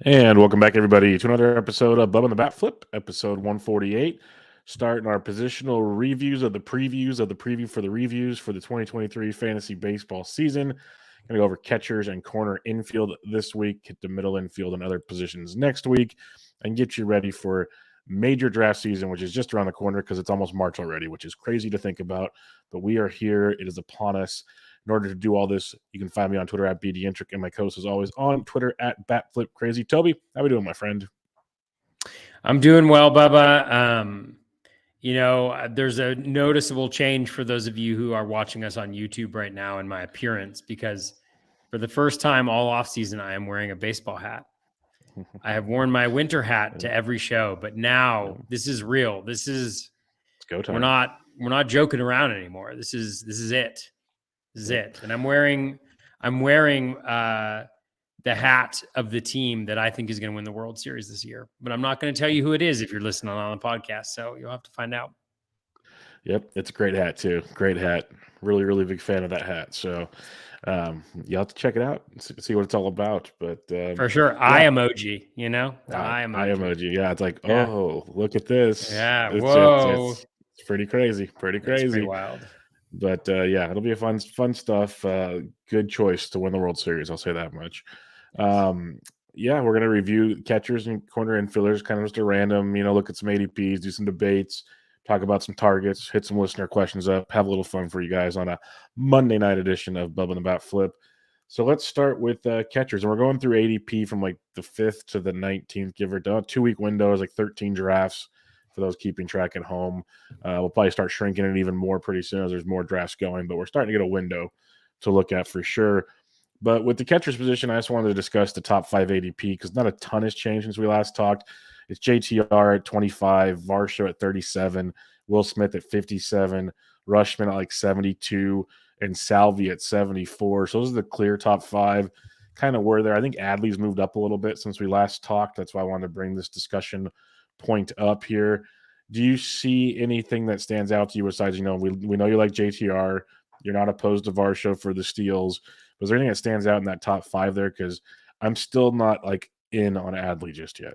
And welcome back, everybody, to another episode of Bubba and the BatFlip, episode 148. Starting our positional reviews of the previews of the preview for the reviews for the 2023 fantasy baseball season. Going to go over catchers and corner infield this week, hit the middle infield and other positions next week, and get you ready for major draft season, which is just around the corner because it's almost March already, which is crazy to think about. But we are here. It is upon us. In order to do all this, you can find me on Twitter at BDintric, and my co-host is always on Twitter at BatFlipCrazy. Toby, how we doing, my friend? I'm doing well, Bubba. There's a noticeable change for those of you who are watching us on YouTube right now in my appearance, because for the first time all off season, I am wearing a baseball hat. I have worn my winter hat to every show, but now this is real. This is It's go we're time. not joking around anymore. This is it. This is it. And I'm wearing the hat of the team that I think is going to win the World Series this year. But I'm not going to tell you who it is if you're listening on the podcast. So you'll have to find out. Yep, it's a great hat too. Great hat. Really, really big fan of that hat. So you'll have to check it out and see what it's all about. But For sure. Eye yeah, emoji, the eye eye emoji. emoji. Yeah, it's like, Yeah. oh, look at this. Yeah. It's it's Whoa. it's, it's pretty crazy. Pretty It's pretty crazy. wild. But yeah, it'll be a fun stuff. Good choice to win the World Series. I'll say that much. Yes. Yeah, we're gonna review catchers and corner infielders, kind of just a random, look at some ADPs, do some debates, talk about some targets, hit some listener questions up, have a little fun for you guys on a Monday night edition of Bubba and the Bat Flip. So let's start with catchers, and we're going through ADP from like the 5th to the 19th, give or take. 2-week windows, like 13 drafts for those keeping track at home. We'll probably start shrinking it even more pretty soon as there's more drafts going, but we're starting to get a window to look at for sure. But with the catcher's position, I just wanted to discuss the top 5 ADP because not a ton has changed since we last talked. It's JTR at 25, Varsho at 37, Will Smith at 57, Rushman at like 72, and Salvi at 74. So those are the clear top 5. Kind of were there. I think Adley's moved up a little bit since we last talked. That's why I wanted to bring this discussion point up here. Do you see anything that stands out to you besides, we know you like JTR. You're not opposed to Varsho for the steals. Was there anything that stands out in that top 5 there? Because I'm still not like in on Adley just yet.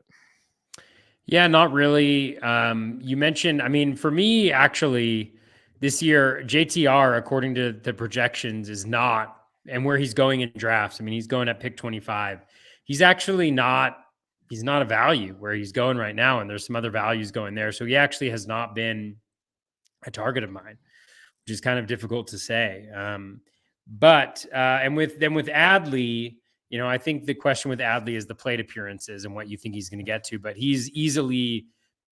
Yeah, not really. You mentioned, for me, actually, this year, JTR, according to the projections, is not, and where he's going in drafts. He's going at pick 25. He's actually not, he's not a value where he's going right now. And there's some other values going there. So he actually has not been a target of mine, which is kind of difficult to say. And with Adley, I think the question with Adley is the plate appearances and what you think he's going to get to, but he's easily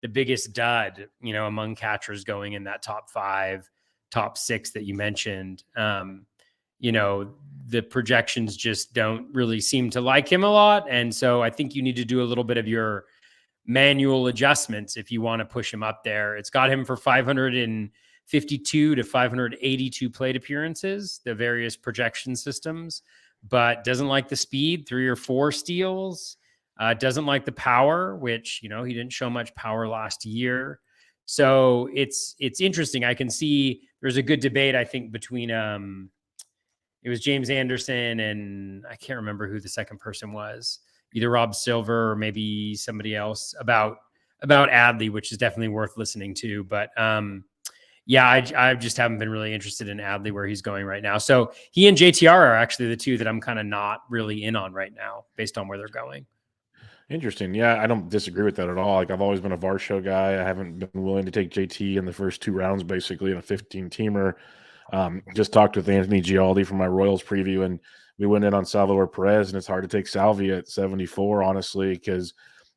the biggest dud, among catchers going in that top 5, top 6 that you mentioned. The projections just don't really seem to like him a lot. And so I think you need to do a little bit of your manual adjustments if you want to push him up there. It's got him for 552 to 582 plate appearances, the various projection systems, but doesn't like the speed, 3 or 4 steals, doesn't like the power, which, he didn't show much power last year. So it's interesting. I can see there's a good debate, I think, between it was James Anderson and I can't remember who the second person was, either Rob Silver or maybe somebody else about Adley, which is definitely worth listening to. But yeah, I just haven't been really interested in Adley where he's going right now. So he and JTR are actually the two that I'm kind of not really in on right now based on where they're going. Interesting. Yeah, I don't disagree with that at all. Like I've always been a Varsho guy. I haven't been willing to take JT in the first 2 rounds, basically in a 15-teamer. Just talked with Anthony Gialdi from my Royals preview, and we went in on Salvador Perez, and it's hard to take Salvi at 74, honestly, because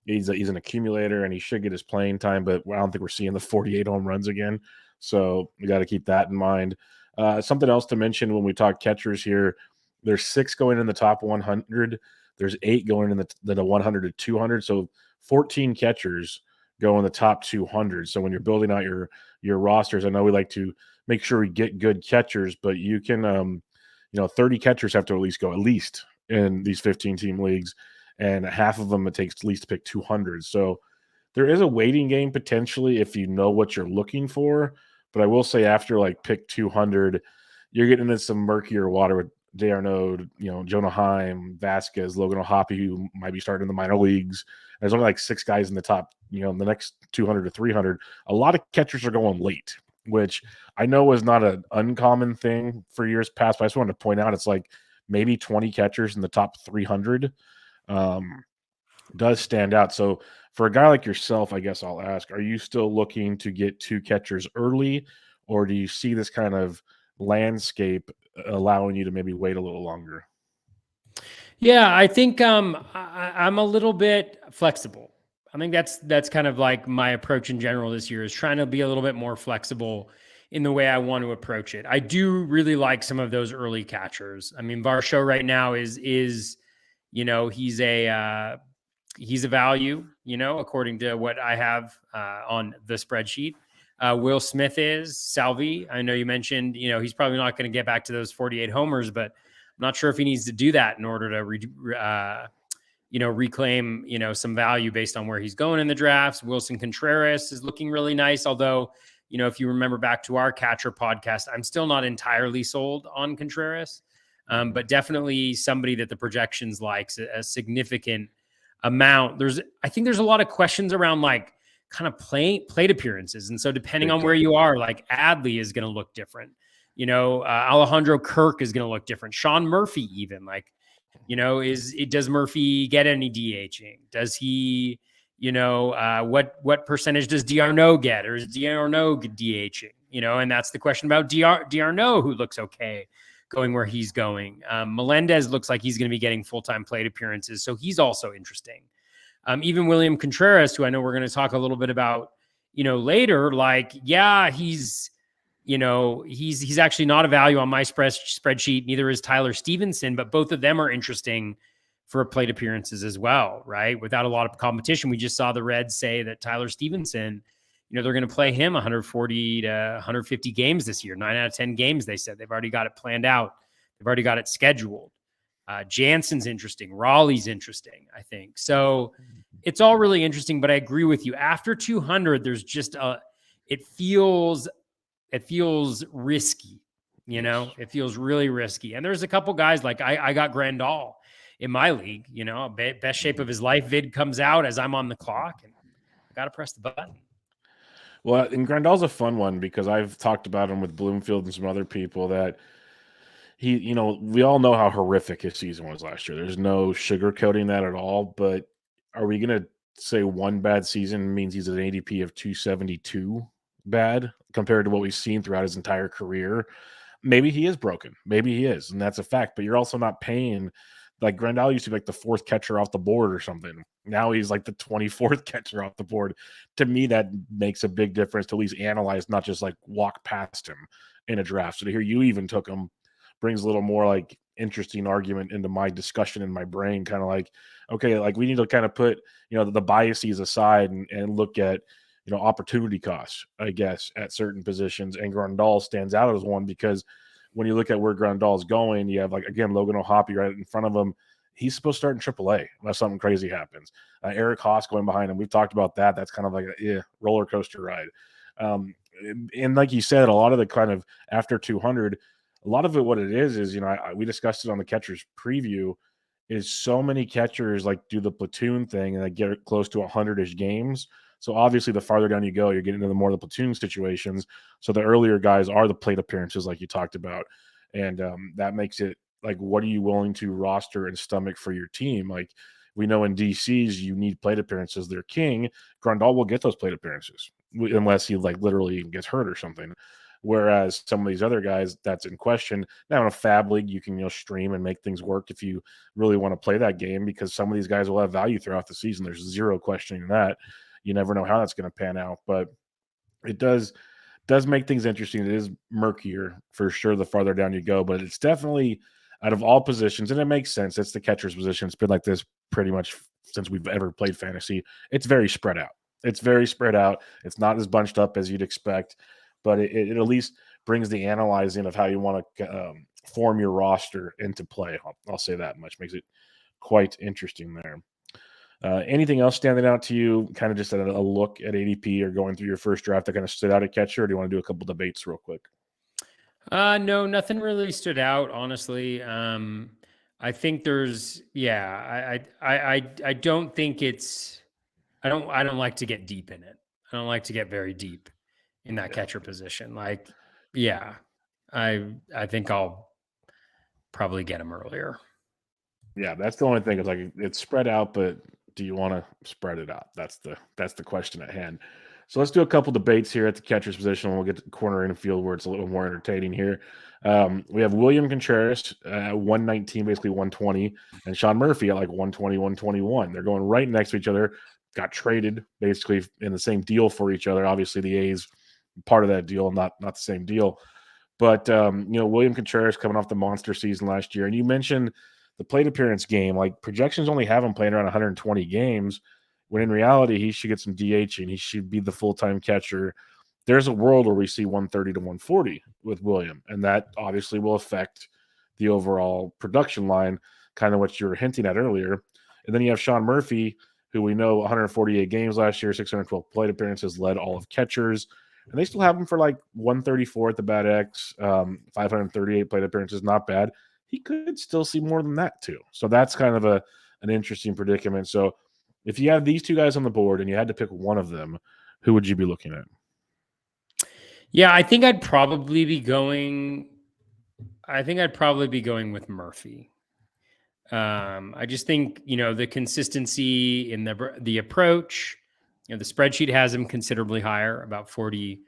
he's an accumulator and he should get his playing time, but I don't think we're seeing the 48 home runs again. So we got to keep that in mind. Something else to mention when we talk catchers here, there's 6 going in the top 100. There's 8 going in the 100 to 200. So 14 catchers go in the top 200. So when you're building out your rosters, I know we like to make sure we get good catchers, but you can, 30 catchers have to at least in these 15-team leagues, and half of them it takes at least to pick 200. So there is a waiting game potentially if you know what you're looking for. But I will say after like pick 200, you're getting into some murkier water with D'Arnaud, Jonah Heim, Vasquez, Logan O'Hoppe, who might be starting in the minor leagues. There's only like 6 guys in the top, in the next 200 to 300. A lot of catchers are going late, which I know is not an uncommon thing for years past, but I just wanted to point out it's like maybe 20 catchers in the top 300 does stand out. So for a guy like yourself, I guess I'll ask, are you still looking to get 2 catchers early, or do you see this kind of landscape allowing you to maybe wait a little longer? Yeah, I think I'm a little bit flexible. I think that's kind of like my approach in general this year, is trying to be a little bit more flexible in the way I want to approach it. I do really like some of those early catchers. I mean, Varsho right now is he's a value, according to what I have on the spreadsheet. Will Smith is Salvi. I know you mentioned, he's probably not going to get back to those 48 homers, but I'm not sure if he needs to do that in order to reclaim, some value based on where he's going in the drafts. Wilson Contreras is looking really nice. Although, if you remember back to our catcher podcast, I'm still not entirely sold on Contreras, but definitely somebody that the projections likes a significant amount. I think there's a lot of questions around like kind of plate appearances. And so depending on where you are, like Adley is going to look different. Alejandro Kirk is going to look different. Sean Murphy, even does Murphy get any DHing? Does he, what percentage does D'Arnaud get, or is D'Arnaud DHing? And that's the question about D'Arnaud, who looks okay going where he's going. Melendez looks like he's going to be getting full-time plate appearances, so he's also interesting. Even William Contreras, who I know we're going to talk a little bit about, later. Like, yeah, he's actually not a value on my spreadsheet. Neither is Tyler Stevenson, but both of them are interesting for plate appearances as well, right? Without a lot of competition, we just saw the Reds say that Tyler Stevenson, they're going to play him 140 to 150 games this year. 9 out of 10 games, they said. They've already got it planned out. They've already got it scheduled. Jansen's interesting. Raleigh's interesting, I think. So it's all really interesting, but I agree with you. After 200, there's just it feels risky, it feels really risky. And there's a couple guys, like I got Grandal in my league, best shape of his life vid comes out as I'm on the clock, and I got to press the button. Well, and Grandal's a fun one because I've talked about him with Bloomfield and some other people that he, we all know how horrific his season was last year. There's no sugarcoating that at all. But are we going to say one bad season means he's at an ADP of 272 bad compared to what we've seen throughout his entire career? Maybe he is broken. Maybe he is, and that's a fact. But you're also not paying. Like Grandal used to be like the 4th catcher off the board or something. Now he's like the 24th catcher off the board. To me, that makes a big difference to at least analyze, not just like walk past him in a draft. So to hear you even took him brings a little more like interesting argument into my discussion in my brain. Kind of like, okay, like we need to kind of put, the biases aside and look at, opportunity costs, I guess, at certain positions. And Grandal stands out as one because when you look at where Grandal's going, you have, like, again, Logan O'Hoppe right in front of him. He's supposed to start in AAA unless something crazy happens. Eric Haas going behind him. We've talked about that. That's kind of like a roller coaster ride. And like you said, a lot of the kind of after 200, a lot of it, what it is, we discussed it on the catchers preview, is so many catchers like do the platoon thing and they get close to 100-ish games. So obviously the farther down you go, you're getting into the more of the platoon situations. So the earlier guys are the plate appearances like you talked about. And that makes it like, what are you willing to roster and stomach for your team? Like, we know in DCs, you need plate appearances. They're king. Grandal will get those plate appearances unless he like literally gets hurt or something. Whereas some of these other guys, that's in question. Now in a fab league, you can stream and make things work if you really want to play that game, because some of these guys will have value throughout the season. There's zero questioning that. You never know how that's going to pan out, but it does make things interesting. It is murkier for sure the farther down you go, but it's definitely out of all positions, and it makes sense. It's the catcher's position. It's been like this pretty much since we've ever played fantasy. It's very spread out. It's not as bunched up as you'd expect, but it at least brings the analyzing of how you want to form your roster into play. I'll say that much. Makes it quite interesting there. Anything else standing out to you, kind of just a look at ADP or going through your first draft that kind of stood out at catcher, or do you want to do a couple debates real quick? No, nothing really stood out, honestly. I think there's, yeah, I don't think it's, I don't like to get deep in it. I don't like to get very deep in that Yeah. catcher position. Like, yeah, I think I'll probably get him earlier. Yeah, that's the only thing. Is like it's spread out, but do you want to spread it out? That's the question at hand. So let's do a couple debates here at the catcher's position. We'll get to the corner and field where it's a little more entertaining here. We have William Contreras at 119, basically 120, and Sean Murphy at like 120, 121. They're going right next to each other. Got traded basically in the same deal for each other. Obviously, the A's part of that deal, not the same deal. But William Contreras coming off the monster season last year, and you mentioned the plate appearance game. Like projections only have him playing around 120 games, when in reality he should get some DH and he should be the full time catcher. There's a world where we see 130 to 140 with William, and that obviously will affect the overall production line, kind of what you were hinting at earlier. And then you have Sean Murphy, who we know 148 games last year, 612 plate appearances, led all of catchers. And they still have him for like 134 at the Bat X, 538 plate appearances, not bad. He could still see more than that too. So that's kind of an interesting predicament. So if you have these two guys on the board and you had to pick one of them, who would you be looking at? Yeah, I think I'd probably be going. I think I'd probably be going with Murphy. I just think the consistency in the approach. The spreadsheet has him considerably higher, about 40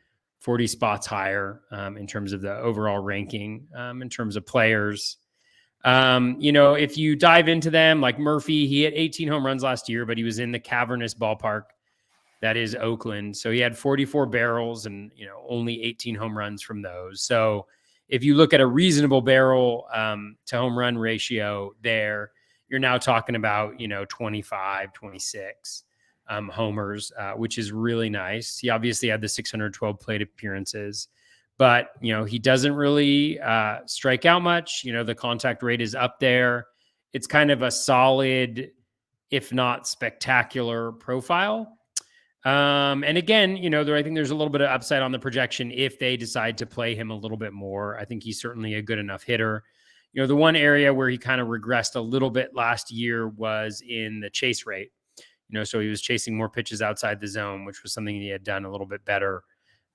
spots higher in terms of the overall ranking, in terms of players. If you dive into them, like Murphy, he hit 18 home runs last year, but he was in the cavernous ballpark that is Oakland. So he had 44 barrels and, only 18 home runs from those. So if you look at a reasonable barrel to home run ratio there, you're now talking about, 25, 26 homers, which is really nice. He obviously had the 612 plate appearances, but, he doesn't really strike out much. The contact rate is up there. It's kind of a solid, if not spectacular profile. And again, I think there's a little bit of upside on the projection if they decide to play him a little bit more. I think he's certainly a good enough hitter. The one area where he kind of regressed a little bit last year was in the chase rate. So he was chasing more pitches outside the zone, which was something he had done a little bit better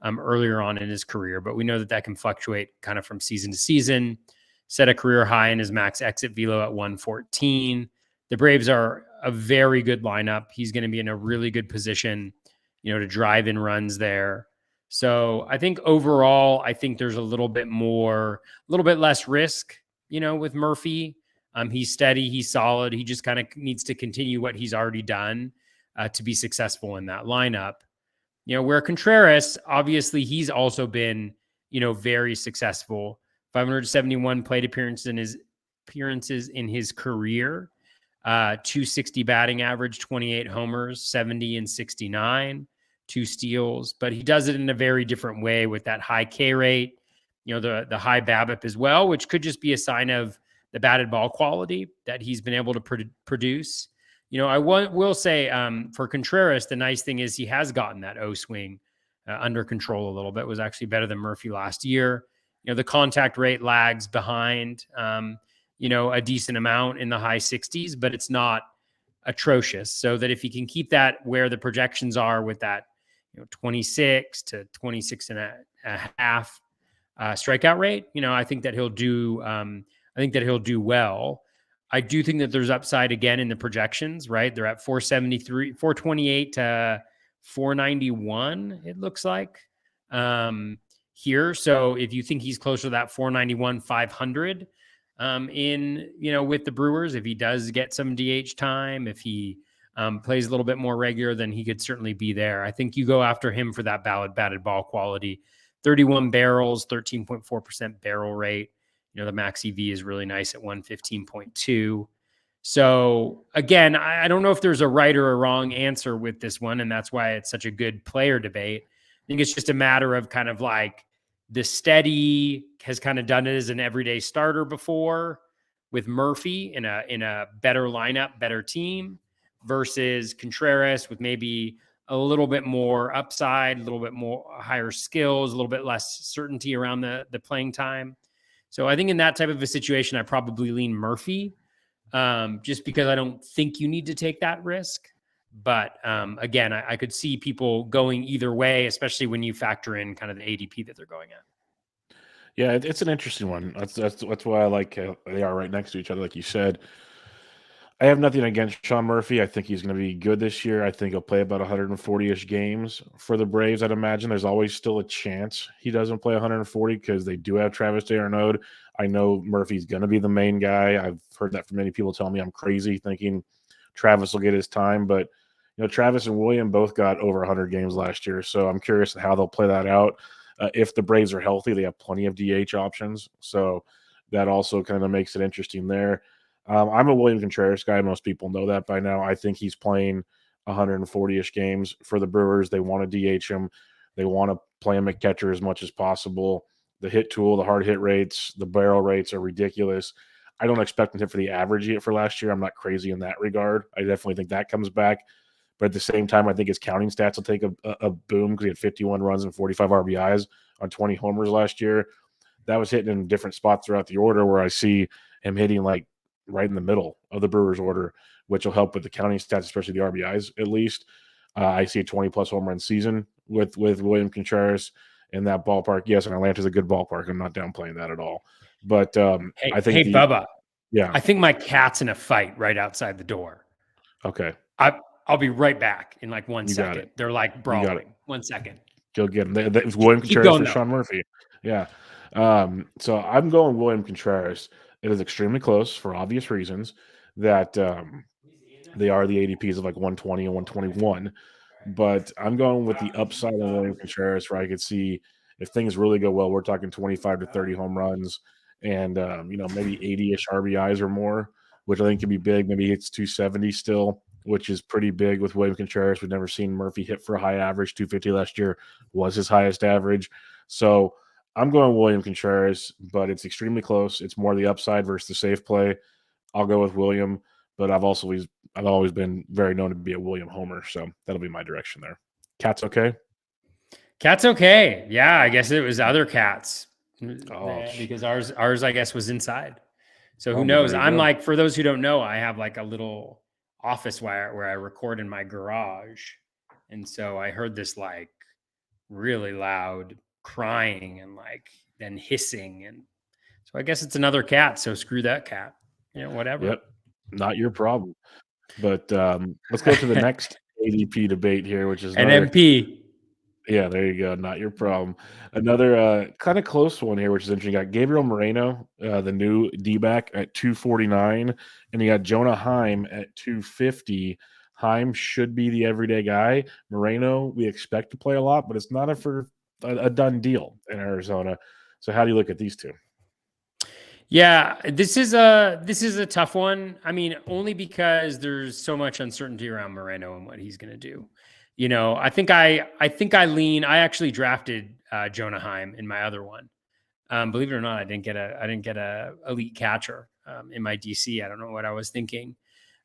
earlier on in his career. But we know that can fluctuate kind of from season to season. Set a career high in his max exit velo at 114. The Braves are a very good lineup. He's going to be in a really good position, to drive in runs there. So I think overall, I think there's a little bit less risk, with Murphy. He's steady, he's solid. He just kind of needs to continue what he's already done to be successful in that lineup. Where Contreras, obviously, he's also been, very successful. 571 plate appearances in his career. 260 batting average, 28 homers, 70 and 69, 2 steals. But he does it in a very different way with that high K rate, the high BABIP as well, which could just be a sign of the batted ball quality that he's been able to produce. I will say for Contreras, the nice thing is he has gotten that O swing under control a little bit. It was actually better than Murphy last year. The contact rate lags behind, a decent amount in the high 60s, but it's not atrocious. So that if he can keep that where the projections are with that, 26 to 26 and a half strikeout rate, I think that he'll do. I think that he'll do well. I do think that there's upside again in the projections, right? They're at 473, 428 to 491, it looks like here. So if you think he's closer to that 491, 500 with the Brewers, if he does get some DH time, if he plays a little bit more regular, then he could certainly be there. I think you go after him for that batted ball quality. 31 barrels, 13.4% barrel rate. The max EV is really nice at 115.2. So again, I don't know if there's a right or a wrong answer with this one, and that's why it's such a good player debate. I think it's just a matter of kind of like the steady has kind of done it as an everyday starter before with Murphy in a better lineup, better team versus Contreras with maybe a little bit more upside, a little bit more higher skills, a little bit less certainty around the playing time. So I think in that type of a situation, I probably lean Murphy, just because I don't think you need to take that risk. But again, I could see people going either way, especially when you factor in kind of the ADP that they're going at. Yeah, it's an interesting one. That's why I like they are right next to each other, like you said. I have nothing against Sean Murphy. I think he's going to be good this year. I think he'll play about 140-ish games for the Braves. I'd imagine there's always still a chance he doesn't play 140 because they do have Travis d'Arnaud. I know Murphy's going to be the main guy. I've heard that from many people telling me I'm crazy thinking Travis will get his time, but Travis and William both got over 100 games last year, so I'm curious how they'll play that out. If the Braves are healthy, they have plenty of DH options, so that also kind of makes it interesting there. I'm a William Contreras guy. Most people know that by now. I think he's playing 140-ish games for the Brewers. They want to DH him. They want to play him at catcher as much as possible. The hit tool, the hard hit rates, the barrel rates are ridiculous. I don't expect him to hit for the average he hit for last year. I'm not crazy in that regard. I definitely think that comes back. But at the same time, I think his counting stats will take a boom because he had 51 runs and 45 RBIs on 20 homers last year. That was hitting in different spots throughout the order where I see him hitting like right in the middle of the Brewers order, which will help with the counting stats, especially the RBIs at least. I see a 20-plus home run season with William Contreras in that ballpark. Yes, and Atlanta's a good ballpark. I'm not downplaying that at all. But I think Bubba, yeah. I think my cat's in a fight right outside the door. Okay. I'll be right back in like 1 second. Got it. They're like brawling. 1 second. Go get him. It was William Contreras for Sean Murphy. Yeah. So I'm going William Contreras. It is extremely close for obvious reasons that they are the ADPs of like 120 and 121. But I'm going with the upside on William Contreras where I could see if things really go well, we're talking 25 to 30 home runs and, maybe 80-ish RBIs or more, which I think could be big. Maybe it's 270 still, which is pretty big with William Contreras. We've never seen Murphy hit for a high average. 250 last year was his highest average. So I'm going William Contreras, but it's extremely close. It's more the upside versus the safe play. I'll go with William, but I've always been very known to be a William homer, so that'll be my direction there. Cat's okay? Cat's okay. Yeah, I guess it was other cats because ours I guess was inside. So who knows? I'm like, for those who don't know, I have like a little office where I record in my garage, and so I heard this like really loud crying and like then hissing, and so I guess it's another cat. So screw that cat. Whatever. Yep, not your problem. But let's go to the next ADP debate here, which is NMP. Yeah, there you go. Not your problem. Another kind of close one here, which is interesting. You got Gabriel Moreno, the new D-back at 249, and you got Jonah Heim at 250. Heim should be the everyday guy. Moreno, we expect to play a lot, but it's not a done deal in Arizona. So how do you look at these two? Yeah, this is a tough one. I mean, only because there's so much uncertainty around Moreno and what he's going to do. I think I lean. I actually drafted Jonah Heim in my other one. Believe it or not, I didn't get a elite catcher in my DC. I don't know what I was thinking.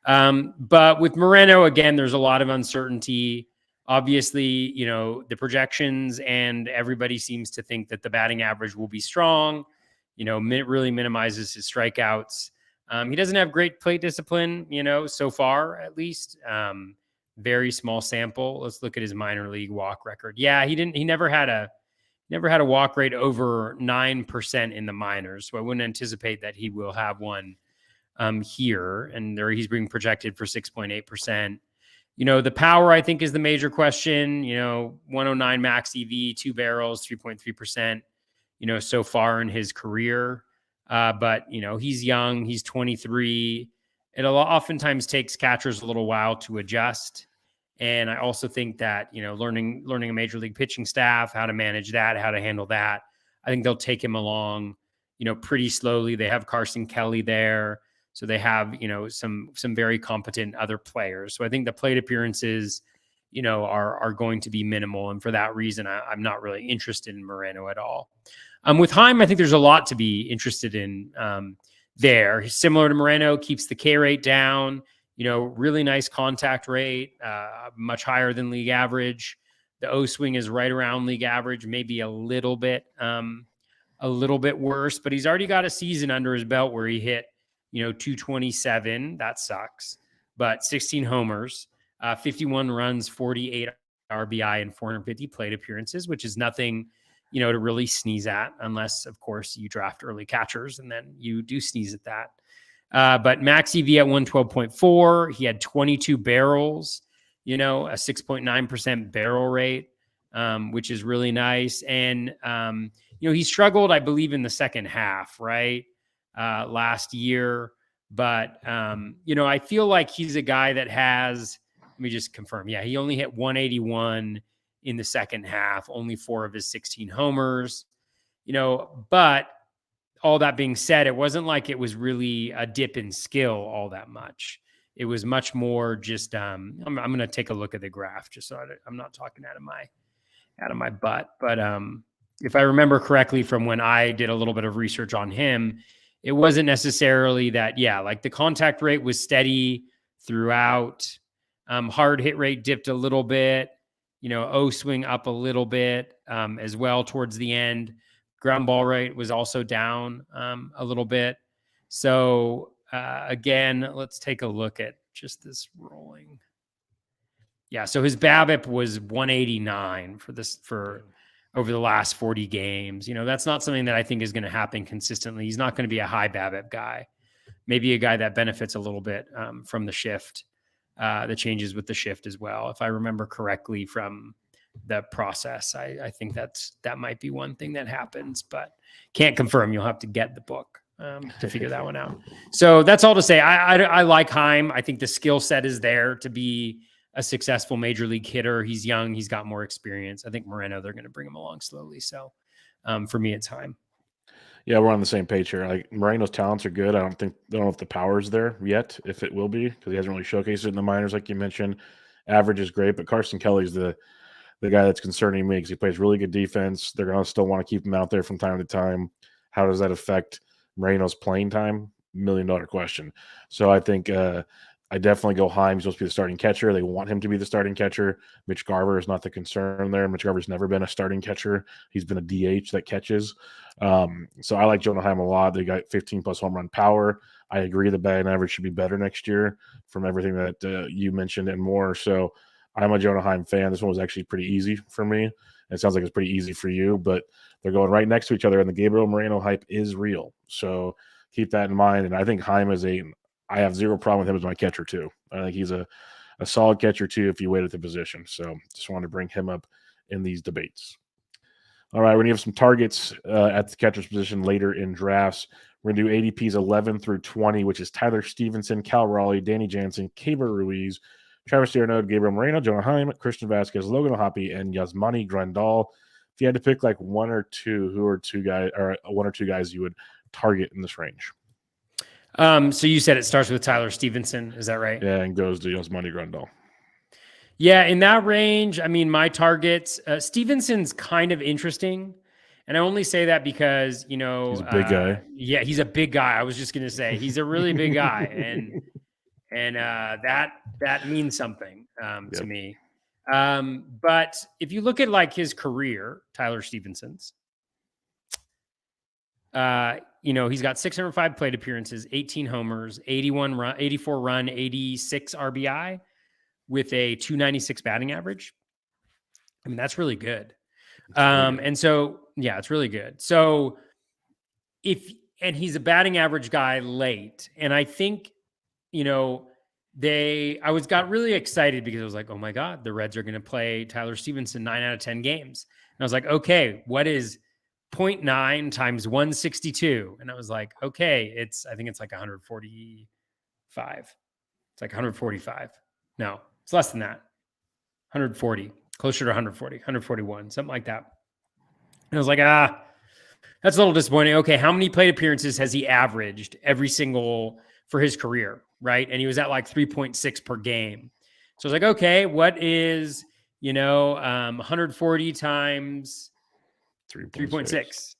But with Moreno, again, there's a lot of uncertainty. Obviously, the projections and everybody seems to think that the batting average will be strong. Really minimizes his strikeouts. He doesn't have great plate discipline, so far at least. Very small sample. Let's look at his minor league walk record. Yeah, he never had a walk rate over 9% in the minors. So I wouldn't anticipate that he will have one here. And he's being projected for 6.8%. The power, I think, is the major question. 109 max EV, 2 barrels, 3.3%. So far in his career. But he's young, he's 23. It oftentimes takes catchers a little while to adjust. And I also think that, learning a major league pitching staff, how to manage that, how to handle that, I think they'll take him along, pretty slowly. They have Carson Kelly there. So they have, some very competent other players. So I think the plate appearances, are going to be minimal. And for that reason, I'm not really interested in Moreno at all. With Heim, I think there's a lot to be interested in there. Similar to Moreno, keeps the K rate down. really nice contact rate, much higher than league average. The O swing is right around league average, maybe a little bit worse, but he's already got a season under his belt where he hit, 227. That sucks. But 16 homers, 51 runs, 48 RBI, and 450 plate appearances, which is nothing, to really sneeze at, unless, of course, you draft early catchers and then you do sneeze at that. But max EV at 112.4. He had 22 barrels, a 6.9% barrel rate, which is really nice. And, he struggled, I believe, in the second half, right? Last year. But, I feel like he's a guy that has, let me just confirm. Yeah, he only hit 181 in the second half, only 4 of his 16 homers, but all that being said, it wasn't like it was really a dip in skill all that much. It was much more just, I'm going to take a look at the graph just so I'm not talking out of my butt. But if I remember correctly from when I did a little bit of research on him, it wasn't necessarily that, like the contact rate was steady throughout. Hard hit rate dipped a little bit, O swing up a little bit as well towards the end. Ground ball rate was also down a little bit. So again, let's take a look at just this rolling. Yeah, so his BABIP was 189 for over the last 40 games. That's not something that I think is going to happen consistently. He's not going to be a high BABIP guy. Maybe a guy that benefits a little bit from the shift, the changes with the shift as well. If I remember correctly from the process, I think that might be one thing that happens, but can't confirm. You'll have to get the book to figure that one out. So that's all to say. I like Heim. I think the skill set is there to be a successful major league hitter. He's young. He's got more experience. I think Moreno, they're going to bring him along slowly. So for me, it's Heim. Yeah, we're on the same page here. Like Moreno's talents are good. I don't know if the power's there yet, if it will be, because he hasn't really showcased it in the minors, like you mentioned. Average is great, but Carson Kelly's the guy that's concerning me because he plays really good defense. They're going to still want to keep him out there from time to time. How does that affect Moreno's playing time? $1 million question. So I think I definitely go Heim. He's supposed to be the starting catcher. They want him to be the starting catcher. Mitch Garver is not the concern there. Mitch Garver's never been a starting catcher. He's been a DH that catches. So I like Jonah Heim a lot. They got 15-plus home run power. I agree the batting average should be better next year from everything that you mentioned and more. So I'm a Jonah Heim fan. This one was actually pretty easy for me. It sounds like it's pretty easy for you, but they're going right next to each other, and the Gabriel Moreno hype is real. So keep that in mind. And I think Heim I have zero problem with him as my catcher too. I think he's a solid catcher too if you wait at the position. So just wanted to bring him up in these debates. All right, we're going to have some targets at the catcher's position later in drafts. We're going to do ADPs 11 through 20, which is Tyler Stevenson, Cal Raleigh, Danny Jansen, Keibert Ruiz, Travis d'Arnaud, Gabriel Moreno, Jonah Heim, Christian Vasquez, Logan O'Hoppe, and Yasmani Grandal. If you had to pick like one or two guys you would target in this range. So you said it starts with Tyler Stevenson. Is that right? Yeah, and goes to Yasmani Grandal. Yeah, in that range, I mean, my targets, Stevenson's kind of interesting. And I only say that because, he's a big guy. Yeah, he's a big guy. I was just going to say he's a really big guy. And that means something to me. But if you look at like his career, Tyler Stevenson's, he's got 605 plate appearances, 18 homers, 84 run, 86 RBI with a 296 batting average. I mean, that's really good. And so, yeah, it's really good. So and he's a batting average guy late. And I think, I got really excited because I was like, oh my God, the Reds are going to play Tyler Stevenson 9 out of 10 games. And I was like, okay, what is 0.9 times 162? And I was like, okay, I think it's like 145. It's like 145. No, it's less than that. 140, closer to 140, 141, something like that. And I was like, that's a little disappointing. Okay, how many plate appearances has he averaged for his career, right? And he was at like 3.6 per game. So I was like, okay, what is, 140 times 3.6?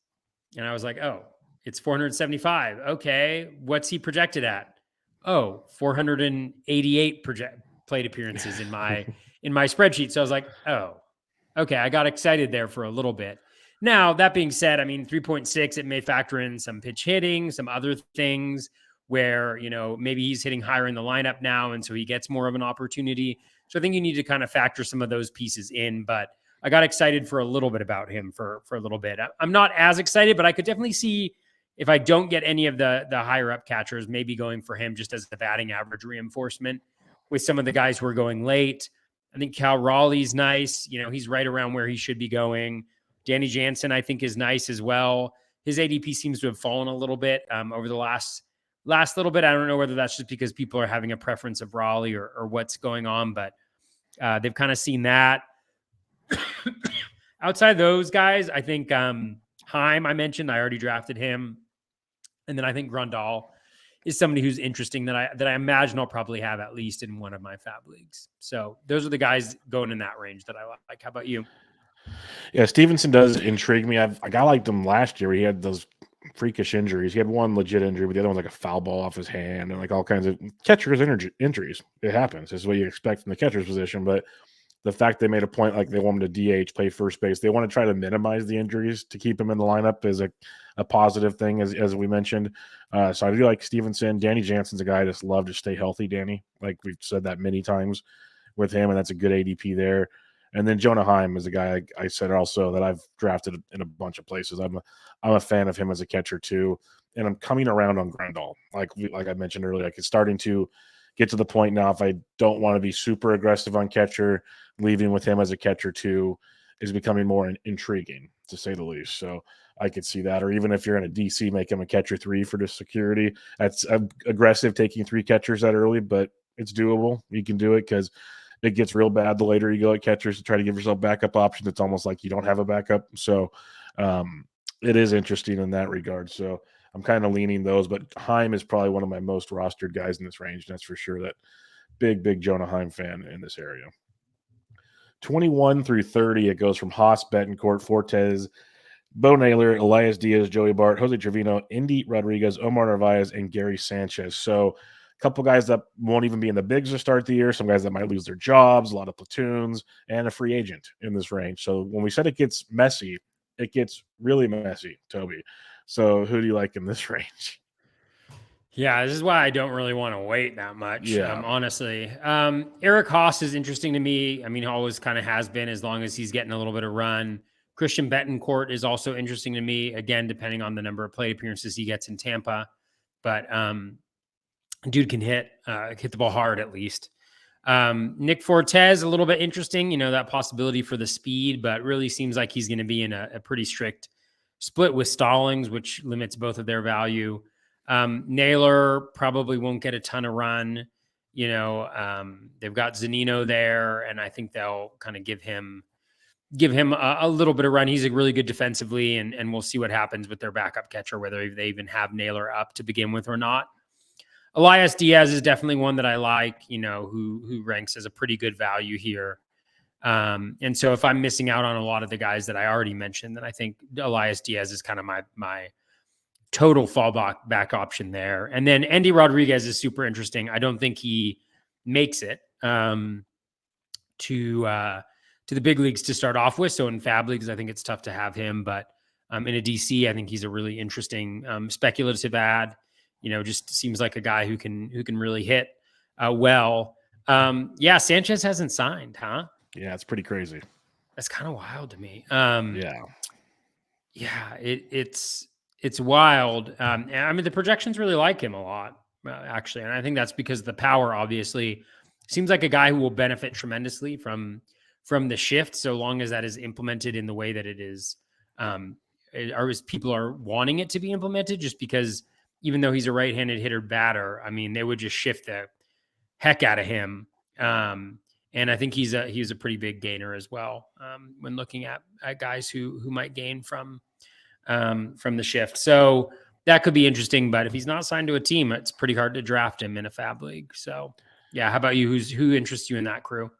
And I was like, oh, it's 475. Okay, what's he projected at? oh, 488 plate appearances in my spreadsheet. So I was like, oh, okay, I got excited there for a little bit. Now, that being said, I mean, 3.6, it may factor in some pitch hitting, some other things where, maybe he's hitting higher in the lineup now. And so he gets more of an opportunity. So I think you need to kind of factor some of those pieces in. But I got excited for a little bit about him for a little bit. I'm not as excited, but I could definitely see if I don't get any of the higher up catchers, maybe going for him just as the batting average reinforcement with some of the guys who are going late. I think Cal Raleigh's nice. He's right around where he should be going. Danny Jansen, I think, is nice as well. His ADP seems to have fallen a little bit over the last little bit. I don't know whether that's just because people are having a preference of Raleigh or what's going on, but they've kind of seen that. Outside those guys, I think Heim, I mentioned, I already drafted him. And then I think Grandal is somebody who's interesting that I imagine I'll probably have at least in one of my fab leagues. So those are the guys going in that range that I like. How about you? Yeah, Stevenson does intrigue me. I liked him last year. He had those freakish injuries. He had one legit injury, but the other one's like a foul ball off his hand and like all kinds of catcher's injuries. It happens. It's what you expect from the catcher's position. But the fact they made a point, like they want him to DH, play first base, they want to try to minimize the injuries to keep him in the lineup is a positive thing, as we mentioned. So I do like Stevenson. Danny Jansen's a guy I just love to stay healthy, Danny. Like we've said that many times with him, and that's a good ADP there. And then Jonah Heim is a guy I said also that I've drafted in a bunch of places. I'm a fan of him as a catcher too, and I'm coming around on Grandal. Like I mentioned earlier, like it's starting to get to the point now. If I don't want to be super aggressive on catcher, leaving with him as a catcher too is becoming more intriguing, to say the least. So I could see that. Or even if you're in a DC, make him a catcher 3 for the security. That's aggressive taking 3 catchers that early, but it's doable. You can do it because it gets real bad the later you go at catchers to try to give yourself backup options. It's almost like you don't have a backup. So it is interesting in that regard. So I'm kind of leaning those, but Heim is probably one of my most rostered guys in this range. That's for sure. That big Jonah Heim fan in this area. 21 through 30, it goes from Haas, Betancourt, Fortes, Bo Naylor, Elias Diaz, Joey Bart, Jose Trevino, Indy Rodriguez, Omar Narvaez, and Gary Sanchez. So a couple guys that won't even be in the bigs to start the year, some guys that might lose their jobs, a lot of platoons, and a free agent in this range. So when we said it gets messy, it gets really messy, Toby. So who do you like in this range? Yeah, this is why I don't really want to wait that much, Yeah. honestly. Eric Haas is interesting to me. I mean, he always kind of has been as long as he's getting a little bit of run. Christian Betancourt is also interesting to me, again, depending on the number of plate appearances he gets in Tampa. But dude can hit the ball hard at least. Nick Fortes, a little bit interesting, that possibility for the speed, but really seems like he's going to be in a pretty strict split with Stallings, which limits both of their value. Naylor probably won't get a ton of run. They've got Zunino there, and I think they'll kind of give him a little bit of run. He's really good defensively, and we'll see what happens with their backup catcher, whether they even have Naylor up to begin with or not. Elias Diaz is definitely one that I like, who ranks as a pretty good value here. And so if I'm missing out on a lot of the guys that I already mentioned, then I think Elias Diaz is kind of my total fallback option there. And then Andy Rodriguez is super interesting. I don't think he makes it to the big leagues to start off with. So in fab leagues, I think it's tough to have him, but in a DC, I think he's a really interesting speculative ad. Just seems like a guy who can really hit well. Sanchez hasn't signed, huh? Yeah, it's pretty crazy. That's kind of wild to me. It's wild. I mean, the projections really like him a lot, actually. And I think that's because the power obviously seems like a guy who will benefit tremendously from the shift, so long as that is implemented in the way that it is, or as people are wanting it to be implemented, just because even though he's a right-handed hitter batter, I mean, they would just shift the heck out of him. And I think he's a pretty big gainer as well when looking at guys who might gain from the shift. So that could be interesting. But if he's not signed to a team, it's pretty hard to draft him in a fab league. So yeah, how about you? Who interests you in that crew?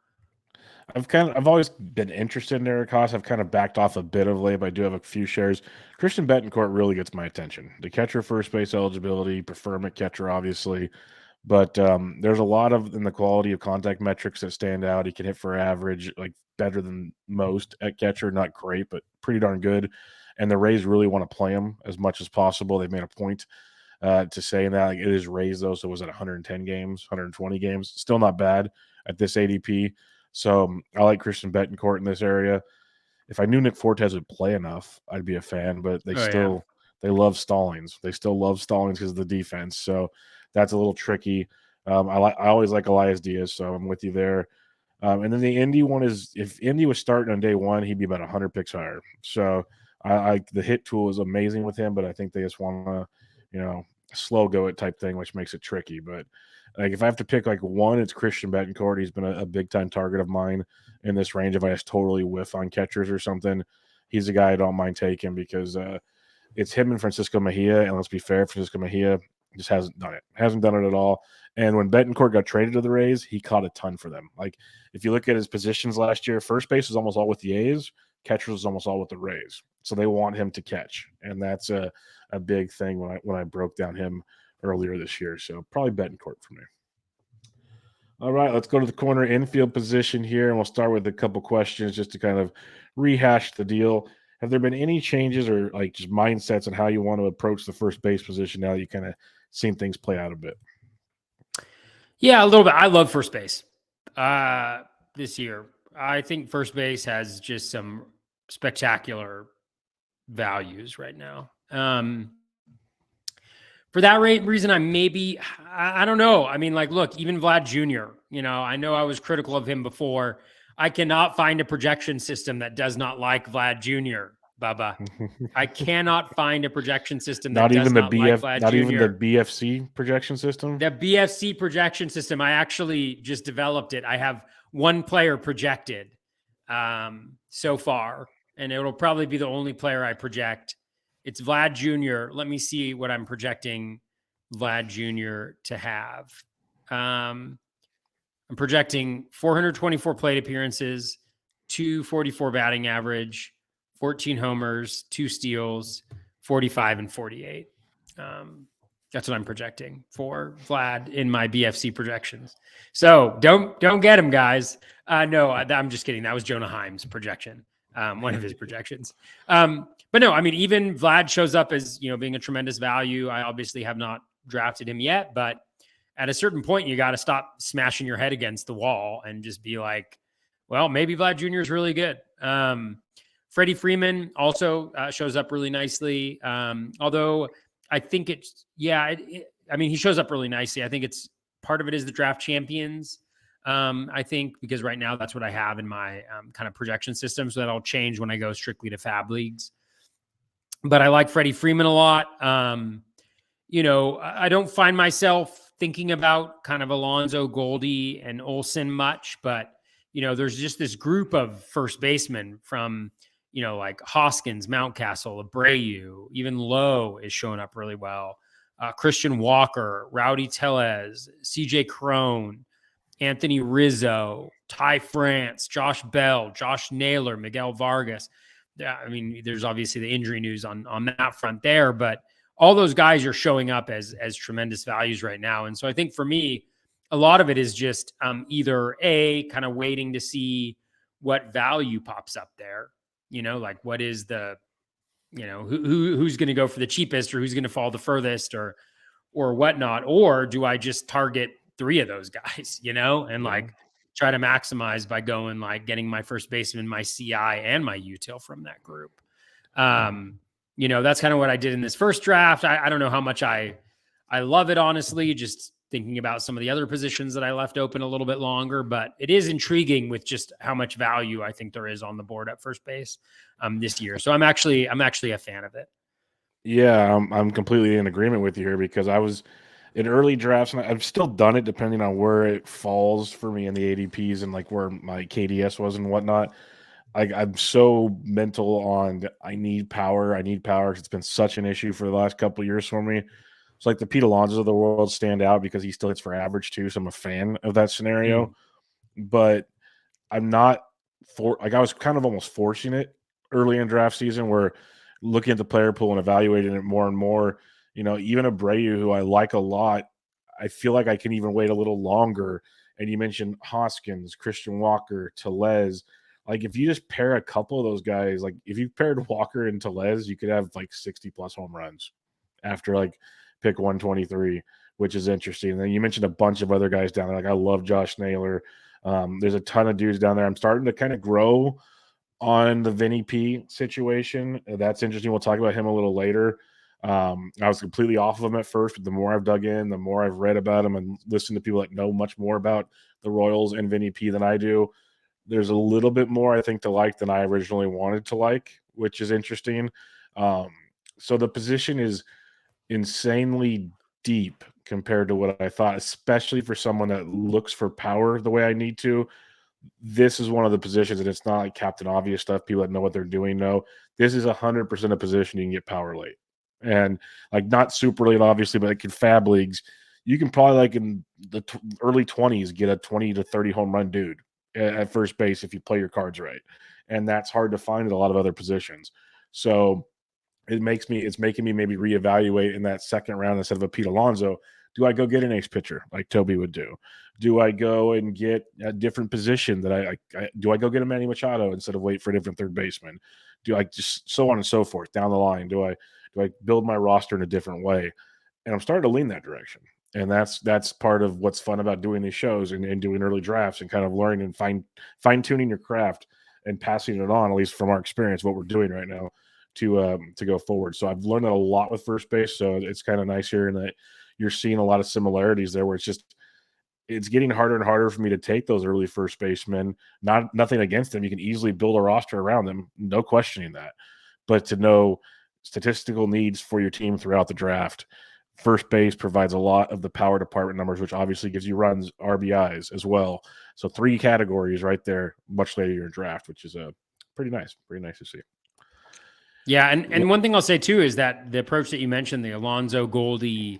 I've always been interested in Eric Haas. I've kind of backed off a bit of late, but I do have a few shares. Christian Betancourt really gets my attention. The catcher first base eligibility, prefer him at catcher, obviously. But there's a lot of in the quality of contact metrics that stand out. He can hit for average, like better than most at catcher. Not great, but pretty darn good. And the Rays really want to play him as much as possible. They've made a point to saying that. Like, it is Rays though, so it was at 110 games, 120 games. Still not bad at this ADP. So I like Christian Betancourt in this area. If I knew Nick Fortes would play enough, I'd be a fan. But Oh yeah. they love Stallings. They still love Stallings because of the defense. So that's a little tricky. I always like Elias Diaz, so I'm with you there. And then the Indy one is, if Indy was starting on day one, he'd be about 100 picks higher. So the hit tool is amazing with him, but I think they just want to, slow go it type thing, which makes it tricky. But like if I have to pick like one, it's Christian Betancourt. He's been a big time target of mine in this range. If I just totally whiff on catchers or something, he's a guy I don't mind taking because it's him and Francisco Mejia. And let's be fair, Francisco Mejia just hasn't done it. Hasn't done it at all. And when Betancourt got traded to the Rays, he caught a ton for them. Like if you look at his positions last year, first base was almost all with the A's, catcher was almost all with the Rays. So they want him to catch, and that's a big thing when I broke down him earlier this year. So probably Betancourt for me. All right, let's go to the corner infield position here, and we'll start with a couple questions just to kind of rehash the deal. Have there been any changes or like just mindsets on how you want to approach the first base position now that you kind of seen things play out a bit? Yeah, a little bit. I love first base this year. I think first base has just some spectacular values right now. For that reason, I don't know. I mean, like, look, even Vlad Jr., I know I was critical of him before. I cannot find a projection system that does not like Vlad Jr., Bubba. I cannot find a projection system that does not like Vlad Jr. Not even the BFC projection system? The BFC projection system, I actually just developed it. I have one player projected so far, and it'll probably be the only player I project. It's Vlad Jr. Let me see what I'm projecting Vlad Jr. to have. I'm projecting 424 plate appearances, 244 batting average, 14 homers, 2 steals, 45 and 48. That's what I'm projecting for Vlad in my BFC projections. So don't get him, guys. No, I'm just kidding. That was Jonah Heim's projection, one of his projections. But no, I mean, even Vlad shows up as, being a tremendous value. I obviously have not drafted him yet, but at a certain point, you got to stop smashing your head against the wall and just be like, well, maybe Vlad Jr. is really good. Freddie Freeman also shows up really nicely. Although I think he shows up really nicely. I think it's part of it is the draft champions. I think because right now that's what I have in my kind of projection system. So that'll change when I go strictly to fab leagues. But I like Freddie Freeman a lot. I don't find myself thinking about kind of Alonso, Goldie, and Olsen much, but there's just this group of first basemen from like Hoskins, Mountcastle, Abreu, even Lowe is showing up really well. Christian Walker, Rowdy Tellez, CJ Crone, Anthony Rizzo, Ty France, Josh Bell, Josh Naylor, Miguel Vargas. I mean, there's obviously the injury news on that front there, but all those guys are showing up as tremendous values right now. And so I think for me, a lot of it is just either kind of waiting to see what value pops up there. Like what is the, who's going to go for the cheapest or who's going to fall the furthest or whatnot, or do I just target 3 of those guys, and like try to maximize by going like getting my first baseman, my CI and my util from that group. That's kind of what I did in this first draft. I don't know how much I love it, honestly, just thinking about some of the other positions that I left open a little bit longer, but it is intriguing with just how much value I think there is on the board at first base this year. So I'm actually a fan of it. Yeah, I'm completely in agreement with you here because I was in early drafts and I've still done it depending on where it falls for me in the ADPs and like where my KDS was and whatnot. I'm so mental on I need power because it's been such an issue for the last couple of years for me. It's like the Pete Alonsos of the world stand out because he still hits for average too. So I'm a fan of that scenario. But I'm not I was kind of almost forcing it early in draft season where looking at the player pool and evaluating it more and more, even Abreu, who I like a lot, I feel like I can even wait a little longer. And you mentioned Hoskins, Christian Walker, Tellez. Like if you just pair a couple of those guys, like if you paired Walker and Tellez, you could have like 60 plus home runs after like pick 123, which is interesting. And then you mentioned a bunch of other guys down there. Like I love Josh Naylor. There's a ton of dudes down there. I'm starting to kind of grow on the Vinny P situation. That's interesting. We'll talk about him a little later. I was completely off of him at first, but the more I've dug in, the more I've read about him and listened to people that know much more about the Royals and Vinny P than I do. There's a little bit more I think to like than I originally wanted to like, which is interesting. Um, so the position is insanely deep compared to what I thought, especially for someone that looks for power the way I need to. This is one of the positions, and it's not like Captain Obvious stuff. People that know what they're doing know this is 100% a position you can get power late, and like not super late, obviously, but like in fab leagues, you can probably like in the early 20s get a 20 to 30 home run dude at first base if you play your cards right, and that's hard to find at a lot of other positions. So it's making me maybe reevaluate in that second round instead of a Pete Alonso. Do I go get an ace pitcher like Toby would do? Do I go and get a different position that do I go get a Manny Machado instead of wait for a different third baseman? Do I just so on and so forth down the line? Do I build my roster in a different way? And I'm starting to lean that direction. And that's part of what's fun about doing these shows and doing early drafts and kind of learning and fine tuning your craft and passing it on, at least from our experience, what we're doing right now to go forward. So I've learned a lot with first base. So it's kind of nice here, and that you're seeing a lot of similarities there, where it's getting harder and harder for me to take those early first basemen. Nothing against them. You can easily build a roster around them, no questioning that. But to know statistical needs for your team throughout the draft, first base provides a lot of the power department numbers, which obviously gives you runs, RBIs as well. So 3 categories right there, much later in your draft, which is pretty nice to see. Yeah, and one thing I'll say too is that the approach that you mentioned, the Alonso, Goldie,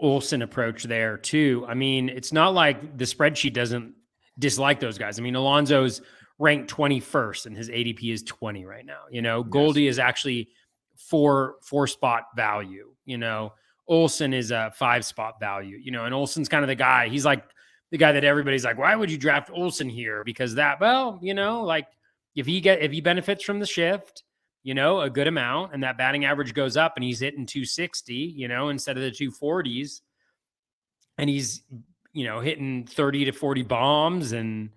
Olson approach there too. I mean, it's not like the spreadsheet doesn't dislike those guys. I mean, Alonso's ranked 21st and his ADP is 20 right now. You know, Goldie is actually four spot value. You know, Olson is a 5 spot value. You know, and Olson's kind of the guy. He's like the guy that everybody's like, why would you draft Olson here? Because well, you know, like if he benefits from the shift, you know, a good amount, and that batting average goes up and he's hitting 260, you know, instead of the 240s, and he's, you know, hitting 30 to 40 bombs and,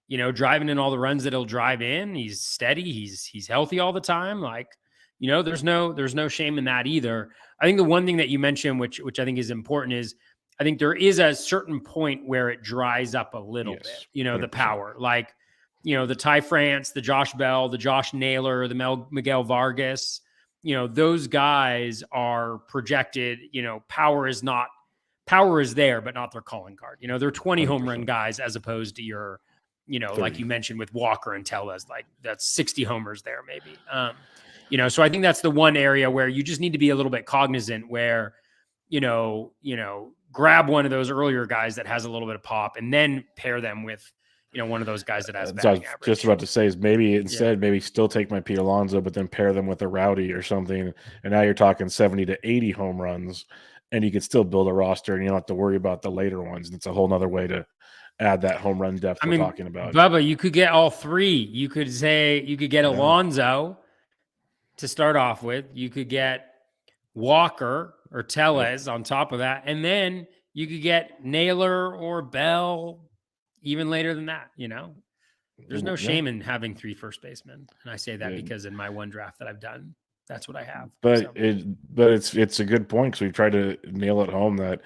you know, driving in all the runs that he'll drive in. He's steady. He's healthy all the time. Like, you know, there's no shame in that either. I think the one thing that you mentioned, which I think is important, is I think there is a certain point where it dries up a little bit, you know, 100%. The power, like, you know, the Ty France, the Josh Bell, the Josh Naylor, the Miguel Vargas, you know, those guys are projected, you know, power is there, but not their calling card. You know, they're 20 100%. Home run guys as opposed to your, you know, 30. Like you mentioned with Walker and Tellez, like that's 60 homers there maybe. You know, so I think that's the one area where you just need to be a little bit cognizant where, you know, grab one of those earlier guys that has a little bit of pop and then pair them with, you know, one of those guys that has batting average. Just about to say is maybe still take my Pete Alonso, but then pair them with a Rowdy or something. And now you're talking 70 to 80 home runs, and you could still build a roster and you don't have to worry about the later ones. And it's a whole nother way to add that home run depth we're talking about. Bubba, you could get all 3. You could get Alonso to start off with. You could get Walker or Tellez on top of that. And then you could get Naylor or Bell even later than that, you know? There's no shame in having 3 first basemen. And I say that because in my one draft that I've done, that's what I have. But it's a good point, because we've tried to nail it home that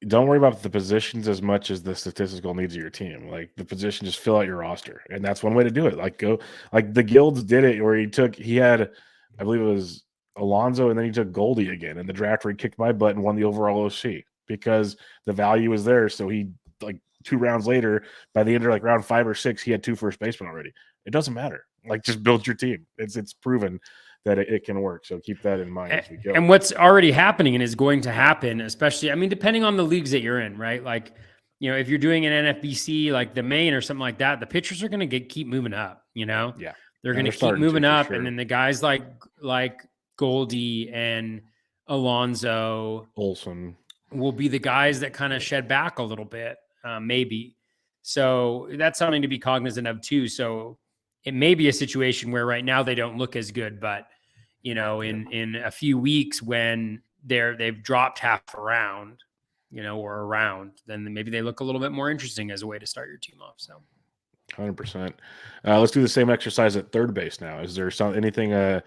don't worry about the positions as much as the statistical needs of your team. Like the position, just fill out your roster. And that's one way to do it. Like the Guilds did it where he had, I believe it was Alonso, and then he took Goldie again in the draft where he kicked my butt and won the overall OC because the value was there. So he, like 2 rounds later, by the end of like round 5 or 6, he had 2 first basemen already. It doesn't matter. Like just build your team. It's proven that it can work. So keep that in mind as we go. And what's already happening and is going to happen, especially, I mean, depending on the leagues that you're in, right? Like, you know, if you're doing an NFBC, like the main or something like that, the pitchers are going to keep moving up, you know? Yeah. They're going to keep moving up. Sure. And then the guys like Goldie and Alonso, Olson, will be the guys that kind of shed back a little bit, maybe. So that's something to be cognizant of too. So it may be a situation where right now they don't look as good, but in a few weeks when they've dropped half a round, or a round, then maybe they look a little bit more interesting as a way to start your team off. So 100%. Let's do the same exercise at third base now. Is there anything at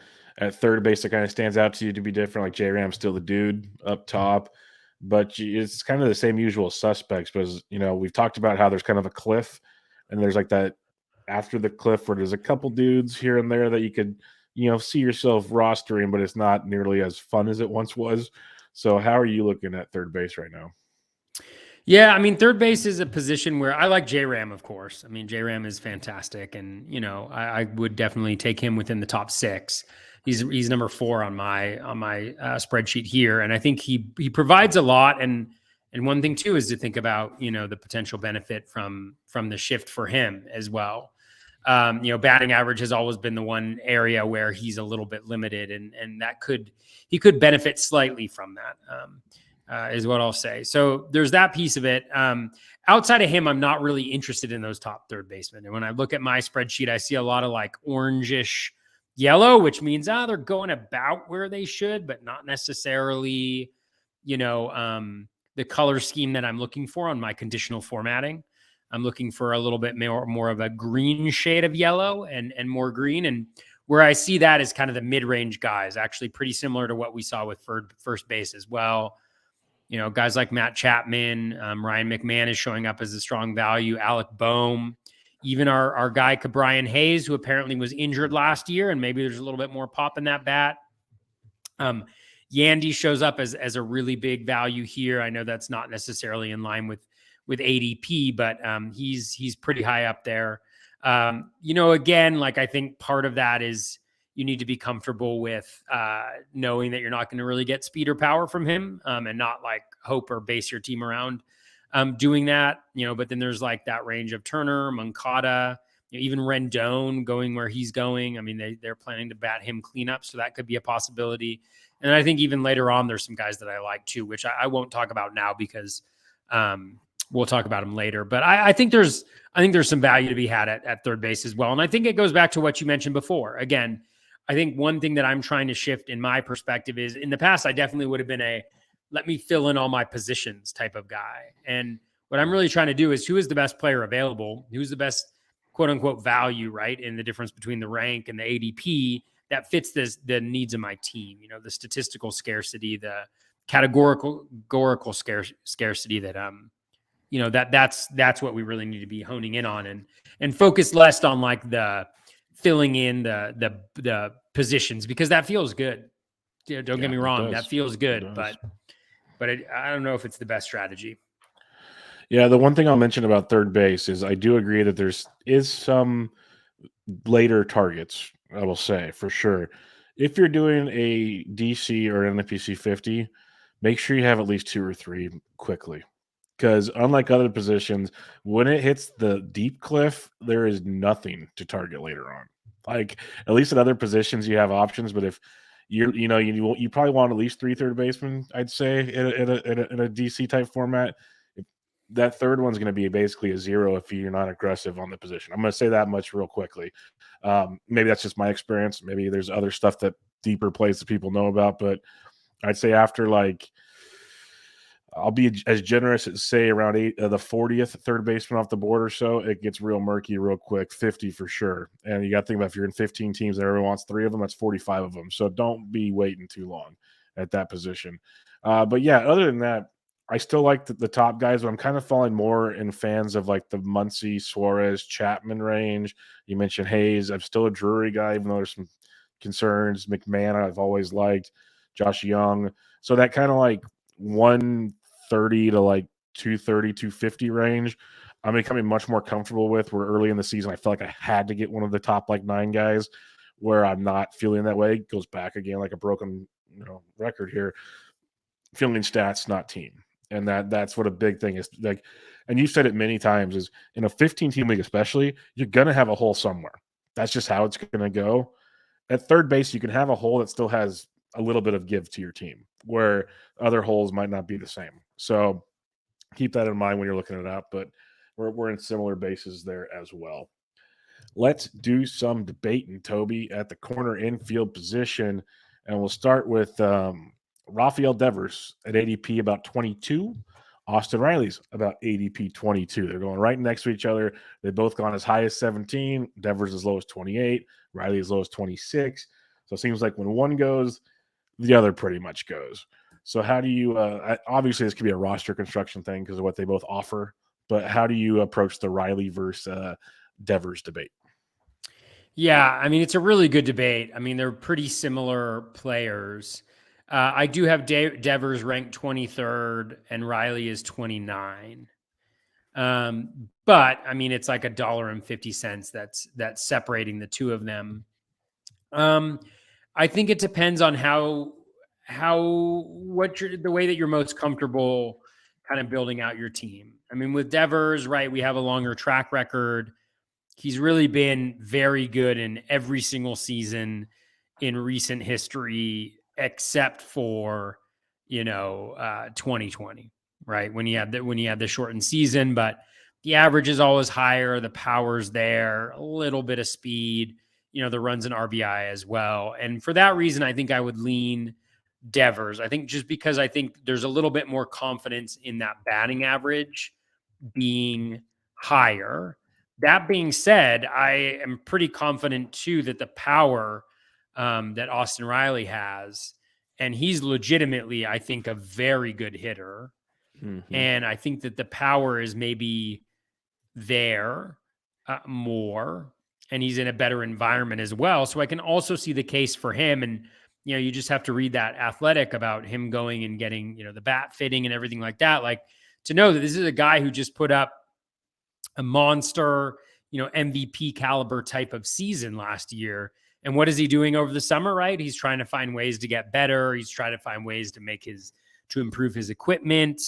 third base that kind of stands out to you to be different? Like J Ram's still the dude up top, but it's kind of the same usual suspects. Because we've talked about how there's kind of a cliff, and there's like that after the cliff where there's a couple dudes here and there that you could see yourself rostering, but it's not nearly as fun as it once was. So how are you looking at third base right now? yeah, I mean, third base is a position where I like J Ram, of course. I mean, J Ram is fantastic, and I would definitely take him within the top 6. He's number 4 on my spreadsheet here, and I think he provides a lot. And one thing too is to think about the potential benefit from the shift for him as well. Batting average has always been the one area where he's a little bit limited, and he could benefit slightly from that. Is what I'll say. So there's that piece of it. Outside of him, I'm not really interested in those top third basemen. And when I look at my spreadsheet, I see a lot of like orangish yellow, which means they're going about where they should, but not necessarily, the color scheme that I'm looking for on my conditional formatting. I'm looking for a little bit more of a green shade of yellow and more green. And where I see that is kind of the mid-range guys, actually pretty similar to what we saw with first base as well. Guys like Matt Chapman, Ryan McMahon is showing up as a strong value. Alec Boehm, even our guy Brian Hayes, who apparently was injured last year, and maybe there's a little bit more pop in that bat. Yandy shows up as a really big value here. I know that's not necessarily in line with ADP, but he's pretty high up there. Again, like I think part of that is you need to be comfortable with knowing that you're not going to really get speed or power from him, and not like hope or base your team around doing that. But then there's like that range of Turner, Moncada, even Rendon going where he's going. I mean, they're planning to bat him cleanup, so that could be a possibility. And I think even later on, there's some guys that I like too, which I won't talk about now because we'll talk about them later. But I think there's some value to be had at third base as well. And I think it goes back to what you mentioned before. Again, I think one thing that I'm trying to shift in my perspective is in the past, I definitely would have been a let me fill in all my positions type of guy. And what I'm really trying to do is who is the best player available? Who's the best quote unquote value, right? In the difference between the rank and the ADP that fits the needs of my team, the statistical scarcity, the categorical scarcity that that's what we really need to be honing in on and focus less on like the filling in the positions, because that feels good. Don't get me wrong, that feels good, but I don't know if it's the best strategy. Yeah, the one thing I'll mention about third base is I do agree that is some later targets, I will say, for sure. If you're doing a DC or an NFPC 50, make sure you have at least 2 or 3 quickly. Because unlike other positions, when it hits the deep cliff, there is nothing to target later on. Like, at least at other positions, you have options. But if you probably want at least 3 third basemen, I'd say, in a DC type format. That third one's going to be basically a 0 if you're not aggressive on the position. I'm going to say that much real quickly. Maybe that's just my experience. Maybe there's other stuff that deeper plays that people know about, but I'd say after I'll be as generous as say around the 40th third baseman off the board or so. It gets real murky real quick. 50 for sure. And you got to think about if you're in 15 teams and everyone wants 3 of them, that's 45 of them. So don't be waiting too long at that position. But yeah, other than that, I still like the top guys, but I'm kind of falling more in fans of like the Muncy, Suarez, Chapman range. You mentioned Hayes. I'm still a Drury guy, even though there's some concerns. McMahon, I've always liked. Josh Young. So that kind of like 130 to like 230, 250 range, I'm becoming much more comfortable with. Where early in the season, I felt like I had to get one of the top like 9 guys, where I'm not feeling that way. It goes back again like a broken record here. Feeling stats, not team. And that's what a big thing is. Like, and you've said it many times, is in a 15-team league especially, you're going to have a hole somewhere. That's just how it's going to go. At third base, you can have a hole that still has a little bit of give to your team. where other holes might not be the same. So keep that in mind when you're looking it up, but we're in similar bases there as well. Let's do some debating, Toby, at the corner infield position. And we'll start with Rafael Devers at ADP about 22. Austin Riley's about ADP 22. They're going right next to each other. They've both gone as high as 17. Devers as low as 28. Riley as low as 26. So it seems like when one goes, the other pretty much goes. So how do you obviously this could be a roster construction thing because of what they both offer, but how do you approach the Riley versus Devers debate? Yeah, I mean, it's a really good debate. I mean, they're pretty similar players. I do have Devers ranked 23rd and Riley is 29. But I mean, it's like $1.50 that's separating the two of them. I think it depends on the way that you're most comfortable kind of building out your team. I mean, with Devers, right, we have a longer track record. He's really been very good in every single season in recent history, except for 2020, right, when you had the shortened season. But the average is always higher, the power's there, a little bit of speed, the runs and RBI as well. And for that reason, I think I would lean Devers. I think just because I think there's a little bit more confidence in that batting average being higher. That being said, I am pretty confident too that the power that Austin Riley has, and he's legitimately, I think, a very good hitter. Mm-hmm. And I think that the power is maybe there more, and he's in a better environment as well. So I can also see the case for him. And, you just have to read that Athletic about him going and getting, the bat fitting and everything like that. Like, to know that this is a guy who just put up a monster, MVP caliber type of season last year. And what is he doing over the summer, right? He's trying to find ways to get better. He's trying to find ways to improve his equipment.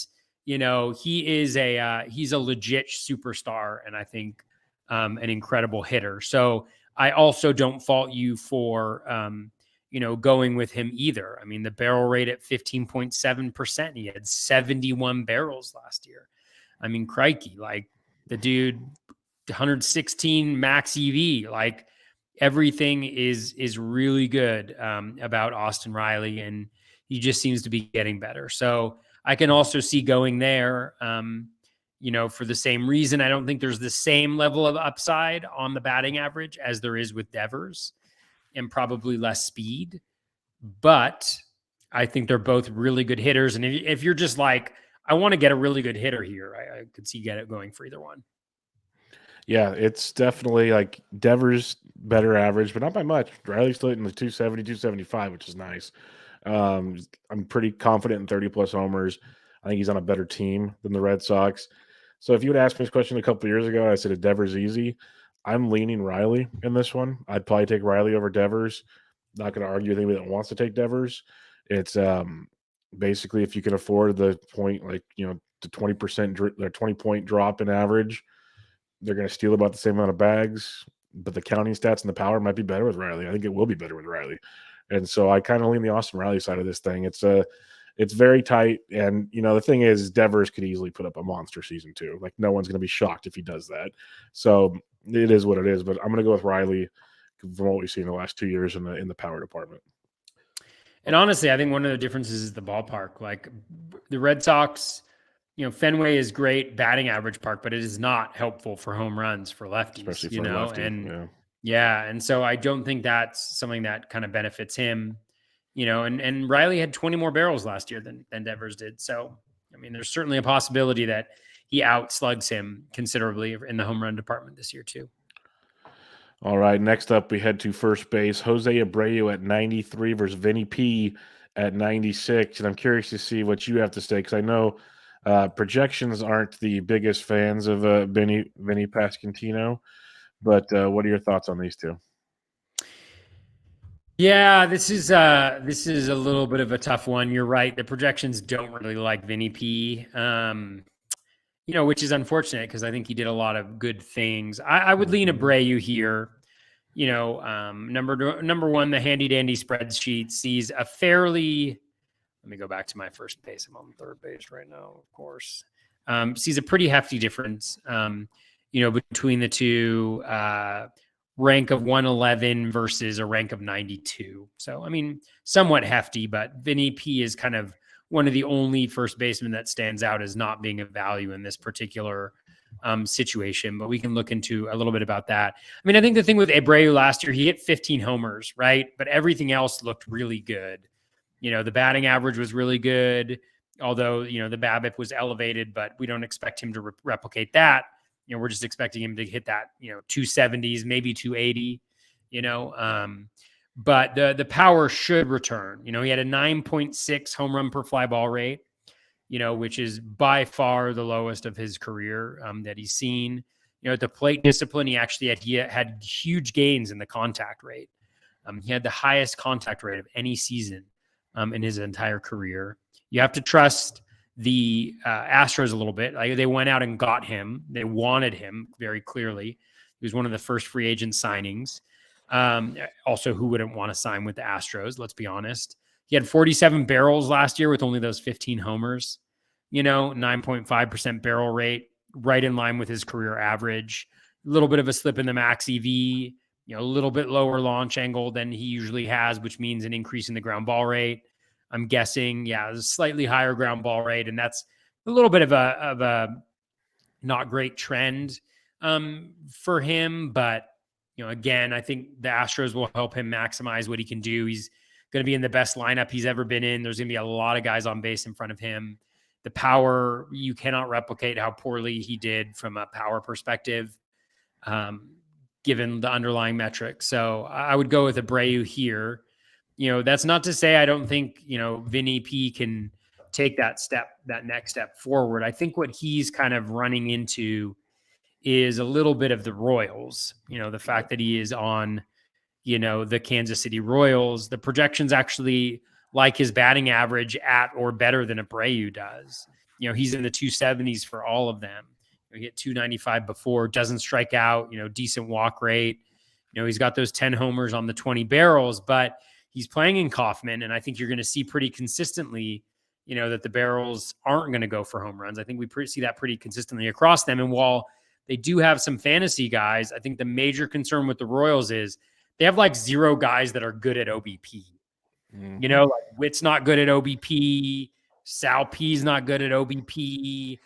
He's a legit superstar, and I think an incredible hitter. So I also don't fault you for, going with him either. I mean, the barrel rate at 15.7%, he had 71 barrels last year. I mean, crikey, like the dude, 116 max EV, like everything is really good about Austin Riley, and he just seems to be getting better. So I can also see going there, for the same reason. I don't think there's the same level of upside on the batting average as there is with Devers, and probably less speed. But I think they're both really good hitters. And if you're just like, I want to get a really good hitter here, I could see it going for either one. Yeah, it's definitely like Devers better average, but not by much. Riley's still in the 270, 275, which is nice. I'm pretty confident in 30 plus homers. I think he's on a better team than the Red Sox. So if you would ask me this question a couple of years ago, I said Devers easy. I'm leaning Riley in this one. I'd probably take Riley over Devers. Not going to argue with anybody that wants to take Devers. It's basically if you can afford the point, like the 20% or 20-point drop in average, they're going to steal about the same amount of bags, but the counting stats and the power might be better with Riley. I think it will be better with Riley. And so I kind of lean the Austin Riley side of this thing. It's very tight. And, the thing is, Devers could easily put up a monster season too. Like, no one's going to be shocked if he does that. So it is what it is. But I'm going to go with Riley from what we've seen in the last 2 years in the power department. And honestly, I think one of the differences is the ballpark. Like the Red Sox, Fenway is great batting average park, but it is not helpful for home runs for lefties, especially for a lefty. Yeah. And so I don't think that's something that kind of benefits him, and Riley had 20 more barrels last year than Devers did. So, I mean, there's certainly a possibility that he outslugs him considerably in the home run department this year too. All right, next up we head to first base. Jose Abreu at 93 versus Vinny P at 96. And I'm curious to see what you have to say because I know projections aren't the biggest fans of Vinny Pasquantino, but what are your thoughts on these two? Yeah, this is a little bit of a tough one. You're right. The projections don't really like Vinny P. Which is unfortunate because I think he did a lot of good things. I would lean Abreu here. Number one, the handy dandy spreadsheet sees a fairly Let me go back to my first base. I'm on third base right now, of course. Sees a pretty hefty difference, between the two. Rank of 111 versus a rank of 92. So, I mean, somewhat hefty, but Vinny P is kind of one of the only first basemen that stands out as not being of value in this particular situation. But we can look into a little bit about that. I mean, I think the thing with Abreu last year, he hit 15 homers, right? But everything else looked really good. The batting average was really good, although, the BABIP was elevated, but we don't expect him to replicate that. We're just expecting him to hit that, 270s, maybe 280, but the power should return. He had a 9.6 home run per fly ball rate, which is by far the lowest of his career that he's seen. At the plate discipline, he had huge gains in the contact rate. He had the highest contact rate of any season in his entire career. You have to trust the Astros a little bit. Like, they went out and got him. They wanted him very clearly. He was one of the first free agent signings. Also, who wouldn't want to sign with the Astros? Let's be honest. He had 47 barrels last year with only those 15 homers, 9.5% barrel rate, right in line with his career average. A little bit of a slip in the max EV, a little bit lower launch angle than he usually has, which means an increase in the ground ball rate. I'm guessing, a slightly higher ground ball rate, and that's a little bit of a not great trend for him. But again, I think the Astros will help him maximize what he can do. He's going to be in the best lineup he's ever been in. There's going to be a lot of guys on base in front of him. The power, you cannot replicate how poorly he did from a power perspective, given the underlying metrics. So I would go with Abreu here. That's not to say I don't think, Vinny P can take that next step forward. I think what he's kind of running into is a little bit of the Royals, the fact that he is on, the Kansas City Royals. The projections actually like his batting average at or better than Abreu does. He's in the 270s for all of them. He hit 295 before, doesn't strike out, decent walk rate. He's got those 10 homers on the 20 barrels, but he's playing in Kauffman, and I think you're going to see pretty consistently, that the barrels aren't going to go for home runs. I think we see that pretty consistently across them. And while they do have some fantasy guys, I think the major concern with the Royals is they have like 0 guys that are good at OBP. Mm. Like Witt's not good at OBP. Sal P's not good at OBP.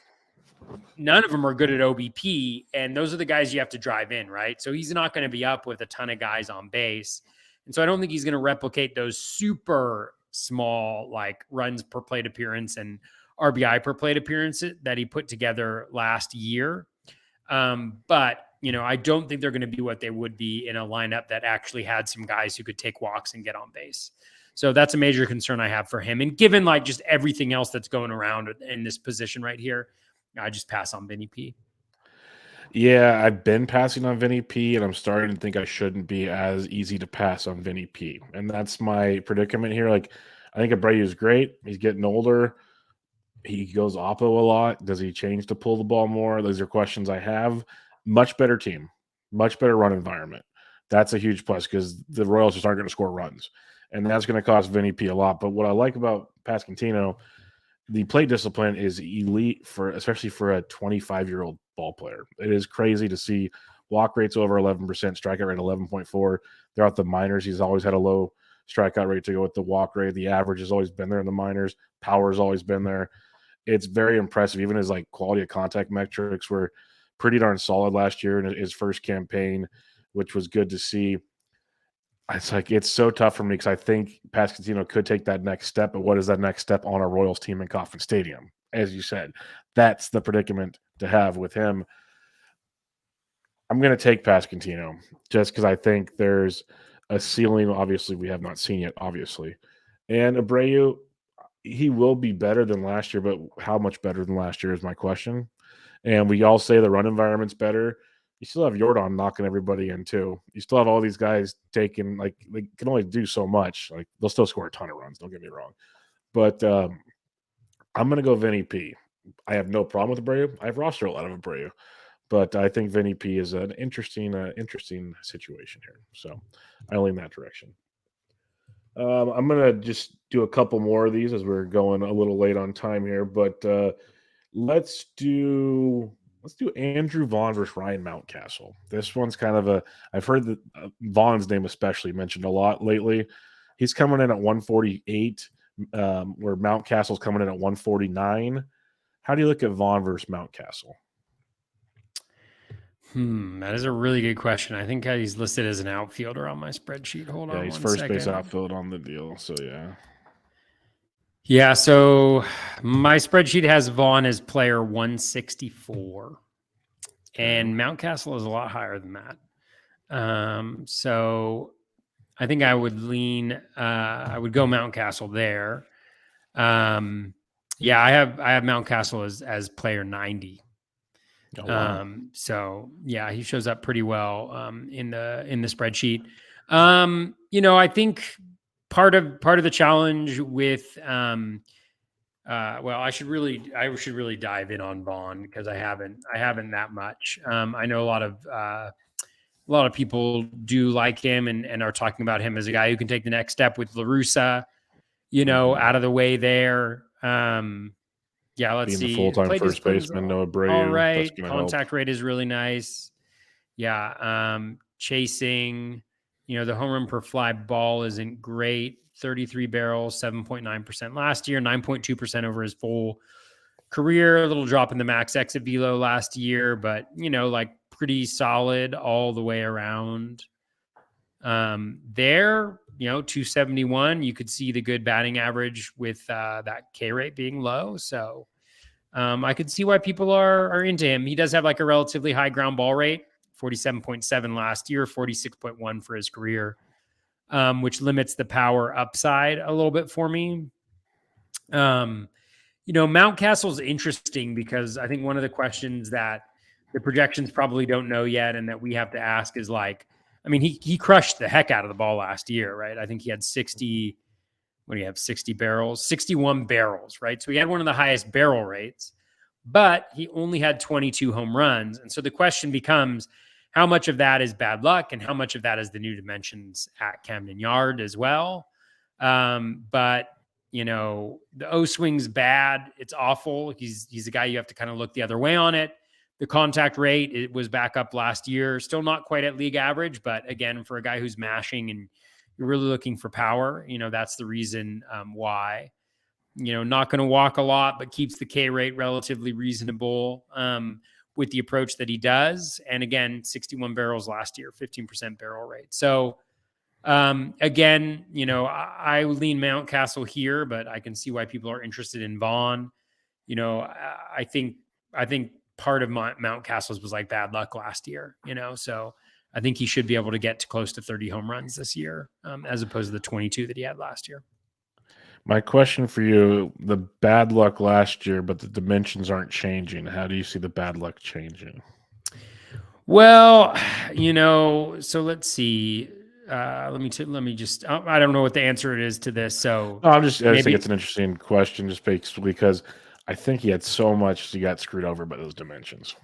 None of them are good at OBP, and those are the guys you have to drive in, right? So he's not going to be up with a ton of guys on base. And so I don't think he's going to replicate those super small, like, runs per plate appearance and RBI per plate appearance that he put together last year. But, I don't think they're going to be what they would be in a lineup that actually had some guys who could take walks and get on base. So that's a major concern I have for him. And given like just everything else that's going around in this position right here, I just pass on Vinny P. Yeah, I've been passing on Vinny P, and I'm starting to think I shouldn't be as easy to pass on Vinny P. And that's my predicament here. Like, I think Abreu is great. He's getting older. He goes oppo a lot. Does he change to pull the ball more? Those are questions I have. Much better team, much better run environment. That's a huge plus because the Royals just aren't going to score runs, and that's going to cost Vinny P a lot. But what I like about Pasquantino, the plate discipline is elite especially for a 25-year-old ball player. It is crazy to see walk rates over 11%, strikeout rate 11.4. Throughout the minors, he's always had a low strikeout rate to go with the walk rate. The average has always been there in the minors. Power has always been there. It's very impressive. Even his like quality of contact metrics were pretty darn solid last year in his first campaign, which was good to see. It's so tough for me because I think Pasquantino could take that next step, but what is that next step on a Royals team in Kauffman Stadium? As you said, that's the predicament to have with him. I'm going to take Pasquantino just because I think there's a ceiling. Obviously, we have not seen yet, obviously. And Abreu, he will be better than last year, but how much better than last year is my question. And we all say the run environment's better. You still have Jordan knocking everybody in too. You still have all these guys taking, like, they can only do so much. Like, they'll still score a ton of runs, don't get me wrong. But I'm going to go Vinny P. I have no problem with Abreu. I have rostered a lot of Abreu. But I think Vinny P is an interesting situation here. So I lean that direction. I'm gonna just do a couple more of these as we're going a little late on time here, but let's do Andrew Vaughn versus Ryan Mountcastle. This one's kind of a I've heard that Vaughn's name especially mentioned a lot lately. He's coming in at 148, where Mountcastle's coming in at 149. How do you look at Vaughn versus Mountcastle? That is a really good question. I think he's listed as an outfielder on my spreadsheet. Hold on He's one first base second. outfield on the deal. So yeah. Yeah, so my spreadsheet has Vaughn as player 164. And Mountcastle is a lot higher than that. So I think I would I would go Mountcastle there. Yeah, I have Mountcastle as player 90. Oh, wow. So yeah, he shows up pretty well in the spreadsheet. I think part of the challenge with well, I should really dive in on Vaughn because I haven't that much. I know a lot of people do like him and are talking about him as a guy who can take the next step with La Russa, out of the way there. Yeah, let's Being the see. full-time Plate first discipline's baseman, Noah all Abreu, that's right. going to help. Contact rate is really nice. Yeah. Chasing, the home run per fly ball isn't great. 33 barrels, 7.9% last year, 9.2% over his full career. A little drop in the max exit velo last year, but pretty solid all the way around. There, 271, you could see the good batting average with that K rate being low. So I could see why people are into him. He does have like a relatively high ground ball rate, 47.7 last year, 46.1 for his career, which limits the power upside a little bit for me. Mountcastle's interesting because I think one of the questions that the projections probably don't know yet and that we have to ask is he crushed the heck out of the ball last year, right? I think he had 60 barrels, 61 barrels, right? So he had one of the highest barrel rates, but he only had 22 home runs. And so the question becomes, how much of that is bad luck and how much of that is the new dimensions at Camden Yard as well? But the O swing's bad. It's awful. He's a guy you have to kind of look the other way on it. The contact rate, it was back up last year. Still not quite at league average, but again, for a guy who's mashing and you're really looking for power, that's the reason why. Not going to walk a lot, but keeps the K rate relatively reasonable with the approach that he does. And again, 61 barrels last year, 15% barrel rate. So again, I lean Mountcastle here, but I can see why people are interested in Vaughn. I think part of Mountcastle's was like bad luck last year, so I think he should be able to get to close to 30 home runs this year, as opposed to the 22 that he had last year. My question for you, the bad luck last year, but the dimensions aren't changing. How do you see the bad luck changing? Well, so let's see. Let me just, I don't know what the answer is to this. So no, I just think it's an interesting question just because I think he had so much he got screwed over by those dimensions.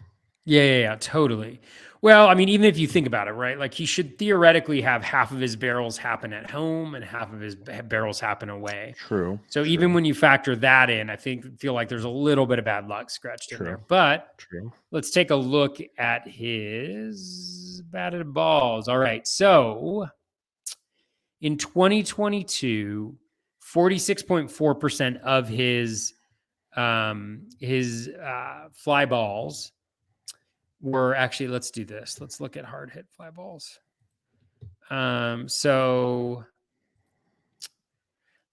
Yeah, totally. Well, even if you think about it, right? Like he should theoretically have half of his barrels happen at home and half of his barrels happen away. True. So even when you factor that in, I feel like there's a little bit of bad luck scratched in there. But let's take a look at his batted balls. All right. So in 2022, 46.4% of his fly balls were actually, let's do this. Let's look at hard hit fly balls. So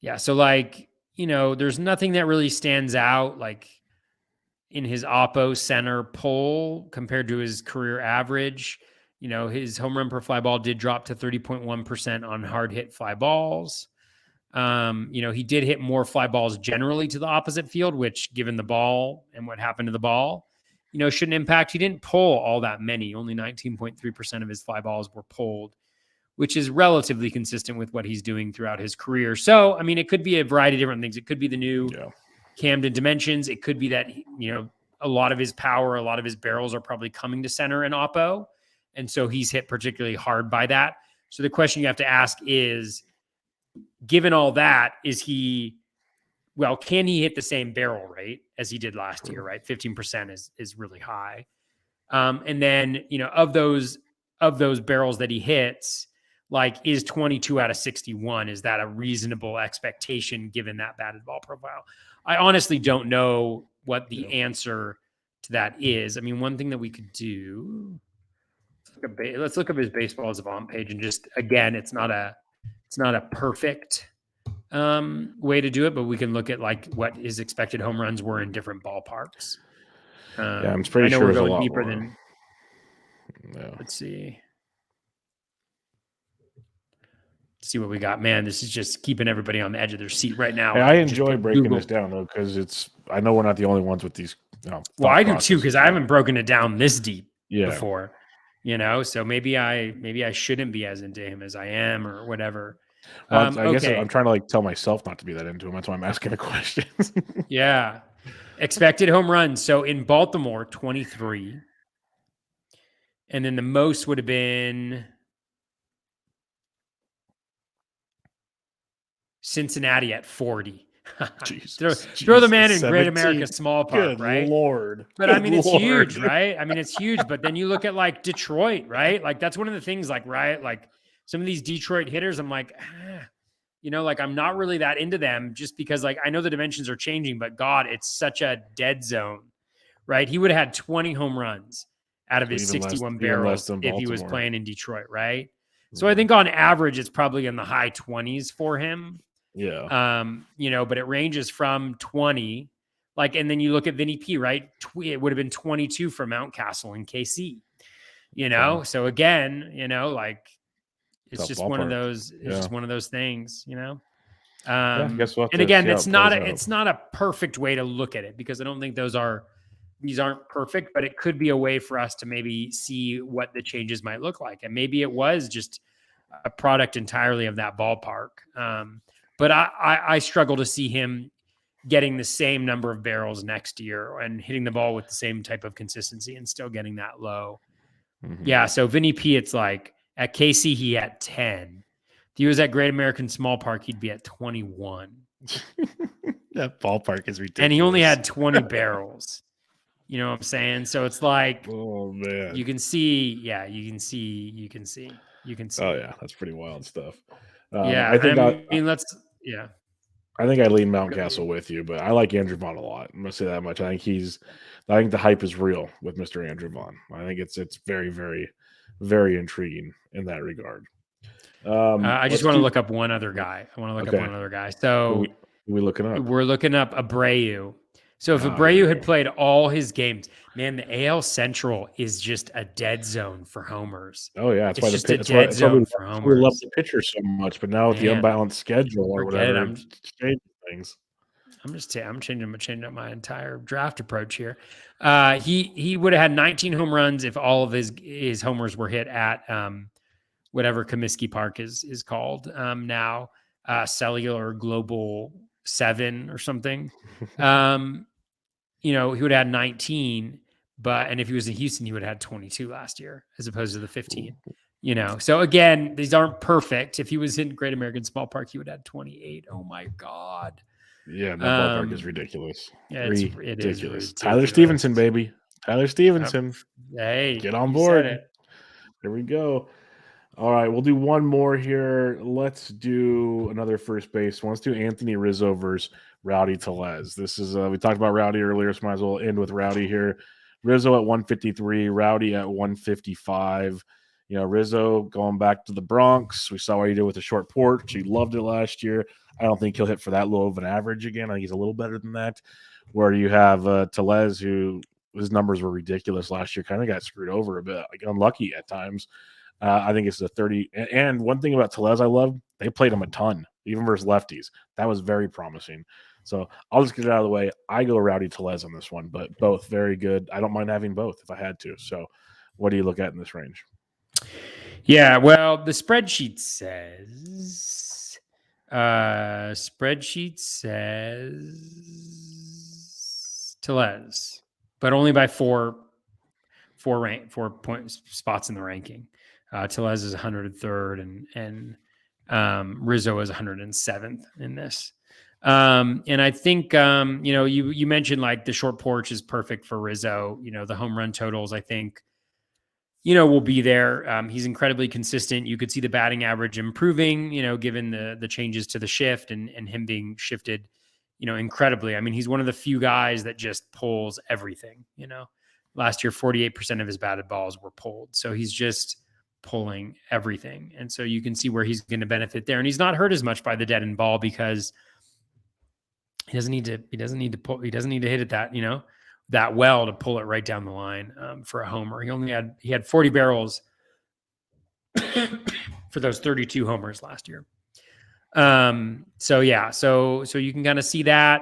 there's nothing that really stands out like in his oppo center pull compared to his career average. His home run per fly ball did drop to 30.1% on hard hit fly balls. He did hit more fly balls generally to the opposite field, which given the ball and what happened to the ball, shouldn't impact. He didn't pull all that many. Only 19.3% of his fly balls were pulled, which is relatively consistent with what he's doing throughout his career. So, it could be a variety of different things. It could be the new Camden dimensions. It could be that, a lot of his power, a lot of his barrels are probably coming to center in oppo. And so he's hit particularly hard by that. So the question you have to ask is, given all that, can he hit the same barrel rate as he did last year, right? 15% is really high. And then, of those barrels that he hits, like, is 22 out of 61, is that a reasonable expectation given that batted ball profile? I honestly don't know what the answer to that is. I mean, one thing that we could do, let's look up his baseball savant page, and just, again, it's not a perfect way to do it, but we can look at like what his expected home runs were in different ballparks. I'm pretty I know sure we're it's a going lot deeper more. than. Let's see what we got. Man, this is just keeping everybody on the edge of their seat right now. Hey, I enjoy breaking this down though, because I know we're not the only ones with these. Well, I do too, because I haven't broken it down this deep before. So maybe I shouldn't be as into him as I am, or whatever. Well, I guess I'm trying to tell myself not to be that into him. That's why I'm asking the questions. Yeah. Expected home runs. So in Baltimore, 23. And then the most would have been Cincinnati at 40. Throw the man in 17. Great America Small Park, right? Lord. But I mean, it's huge, right? I mean, it's huge. But then you look at like Detroit, right? Like, that's one of the things, like, right? Like, some of these Detroit hitters, I'm like, like, I'm not really that into them, just because, like, I know the dimensions are changing, but God, it's such a dead zone, right? He would have had 20 home runs out of his 61 barrels if he was playing in Detroit, right? So I think on average, it's probably in the high 20s for him. Yeah. But it ranges from 20, like, and then you look at Vinny P, right? It would have been 22 for Mountcastle in KC, So again, like, it's just one of those. It's just one of those things, I guess we'll have and to again, see how it's not a perfect way to look at it, because I don't think these aren't perfect, but it could be a way for us to maybe see what the changes might look like, and maybe it was just a product entirely of that ballpark. But I struggle to see him getting the same number of barrels next year and hitting the ball with the same type of consistency and still getting that low. Mm-hmm. Yeah. So Vinny P, it's like at KC, he had 10. If he was at Great American Small Park, he'd be at 21. That ballpark is ridiculous. And he only had 20 barrels. You know what I'm saying? So it's like, oh man, you can see. Oh yeah, that's pretty wild stuff. I think I lean Mountcastle with you, but I like Andrew Vaughn a lot. I'm gonna say that much. I think the hype is real with Mr. Andrew Vaughn. I think it's very, very, very intriguing in that regard. I just want to look up one other guy. So we looking up? We're looking up Abreu. So if Abreu had played all his games, man, the AL Central is just a dead zone for homers. Oh yeah, it's just a dead zone for homers. We love the pitcher so much, but now with the unbalanced schedule or whatever, it's changing things. I'm changing up my entire draft approach here. He would have had 19 home runs if all of his homers were hit at whatever Comiskey Park is called now, Cellular Global 7 or something. He would have had 19, and if he was in Houston, he would have had 22 last year as opposed to the 15. So again, these aren't perfect. If he was in Great American Small Park, he would have had 28. Oh my God. Yeah, that ballpark is ridiculous. Yeah, it is ridiculous. Tyler Stevenson, baby. Tyler Stevenson. Hey, get on board. There we go. All right, we'll do one more here. Let's do another first base. Let's do Anthony Rizzo versus Rowdy Tellez. This is we talked about Rowdy earlier, so might as well end with Rowdy here. Rizzo at 153, Rowdy at 155. Rizzo going back to the Bronx. We saw what he did with the short porch. He loved it last year. I don't think he'll hit for that low of an average again. I think he's a little better than that. Where you have Tellez, who his numbers were ridiculous last year, kind of got screwed over a bit, like unlucky at times. I think it's a 30. And one thing about Tellez I love, they played him a ton, even versus lefties. That was very promising. So I'll just get it out of the way. I go Rowdy Tellez on this one, but both very good. I don't mind having both if I had to. So what do you look at in this range? Yeah, well, the spreadsheet says Tellez, but only by four point spots in the ranking. Tellez is 103rd, and Rizzo is 107th in this. And I think, you mentioned like the short porch is perfect for Rizzo. The home run totals, I think, will be there. He's incredibly consistent. You could see the batting average improving, given the changes to the shift and him being shifted, incredibly. I mean, he's one of the few guys that just pulls everything, Last year, 48% of his batted balls were pulled. So he's just pulling everything. And so you can see where he's going to benefit there. And he's not hurt as much by the dead end ball because he doesn't need to hit it that well to pull it right down the line for a homer. He had 40 barrels for those 32 homers last year. So you can kind of see that,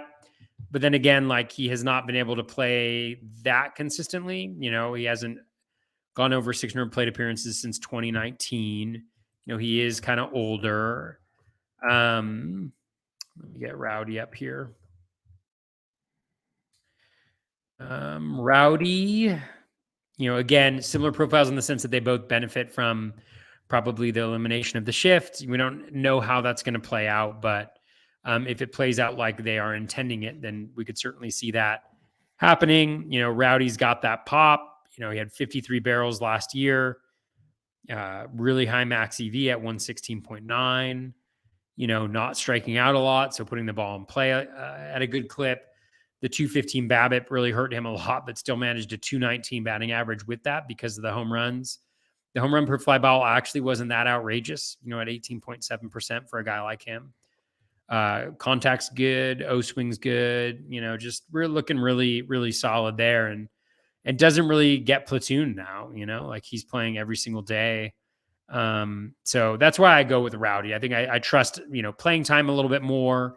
but then again, like he has not been able to play that consistently. He hasn't gone over 600 plate appearances since 2019. He is kind of older. Let me get Rowdy up here. Rowdy, again, similar profiles in the sense that they both benefit from probably the elimination of the shift. We don't know how that's going to play out, but if it plays out like they are intending it, then we could certainly see that happening. Rowdy's got that pop. He had 53 barrels last year, really high max EV at 116.9, not striking out a lot. So putting the ball in play at a good clip. The 215 BABIP really hurt him a lot, but still managed a 219 batting average with that because of the home runs. The home run per fly ball actually wasn't that outrageous, at 18.7% for a guy like him. Contact's good. O-swing's good. Just we're looking really, really solid there. And doesn't really get platooned now, like he's playing every single day. So that's why I go with Rowdy. I think I trust, playing time a little bit more.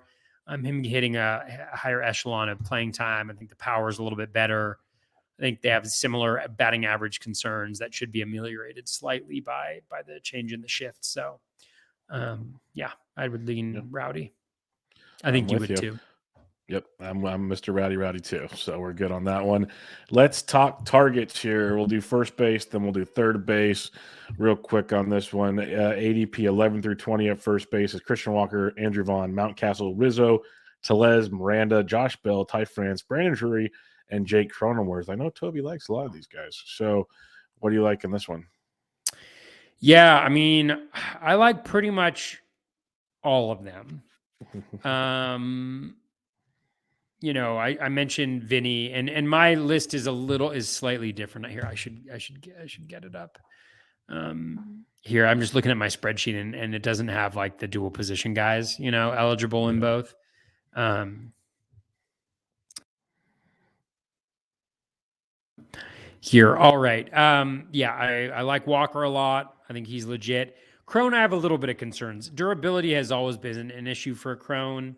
Him hitting a higher echelon of playing time. I think the power is a little bit better. I think they have similar batting average concerns that should be ameliorated slightly by the change in the shift. So, I would lean Rowdy. I think you would too. Yep, I'm Mr. Rowdy too. So we're good on that one. Let's talk targets here. We'll do first base, then we'll do third base. Real quick on this one. ADP 11 through 20 at first base is Christian Walker, Andrew Vaughn, Mountcastle, Rizzo, Tellez, Miranda, Josh Bell, Ty France, Brandon Drury, and Jake Cronenworth. I know Toby likes a lot of these guys. So what do you like in this one? Yeah, I mean, I like pretty much all of them. I mentioned Vinny, and my list is slightly different here. I should get it up. Here I'm just looking at my spreadsheet, and it doesn't have like the dual position guys, eligible in both. Here, all right. I like Walker a lot. I think he's legit. Crone, I have a little bit of concerns. Durability has always been an issue for Crone.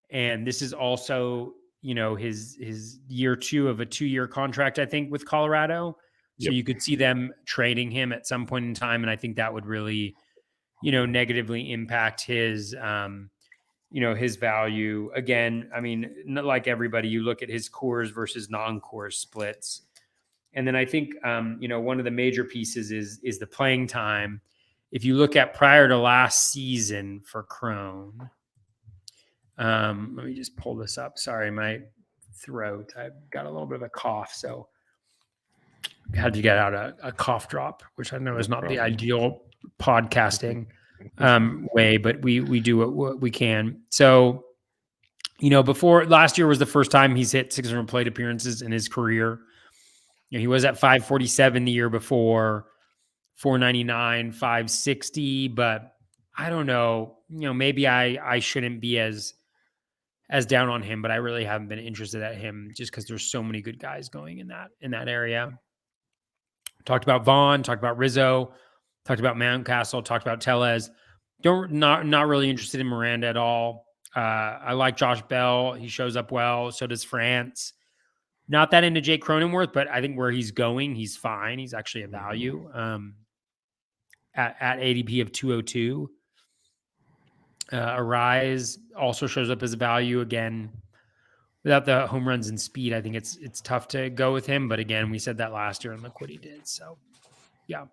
And this is also, his year 2 of a 2-year contract, I think, with Colorado. So you could see them trading him at some point in time. And I think that would really, negatively impact his, his value. Again, I mean, not like everybody, you look at his cores versus non-core splits. And then I think, one of the major pieces is the playing time. If you look at prior to last season for Crone, let me just pull this up. Sorry, my throat. I've got a little bit of a cough, so I had to get out a cough drop, which I know is not the ideal podcasting way, but we do what we can. So, before last year was the first time he's hit 600 plate appearances in his career. He was at 547 the year before, 499, 560, but I don't know. Maybe I shouldn't be as down on him, but I really haven't been interested at him just because there's so many good guys going in that area. Talked about Vaughn, talked about Rizzo, talked about Mountcastle, talked about Tellez. Not really interested in Miranda at all. I like Josh Bell. He shows up well. So does France. Not that into Jake Cronenworth, but I think where he's going, he's fine. He's actually a value at ADP of 202. Arise also shows up as a value again. Without the home runs and speed, I think it's tough to go with him. But again, we said that last year and look what he did. So, yeah.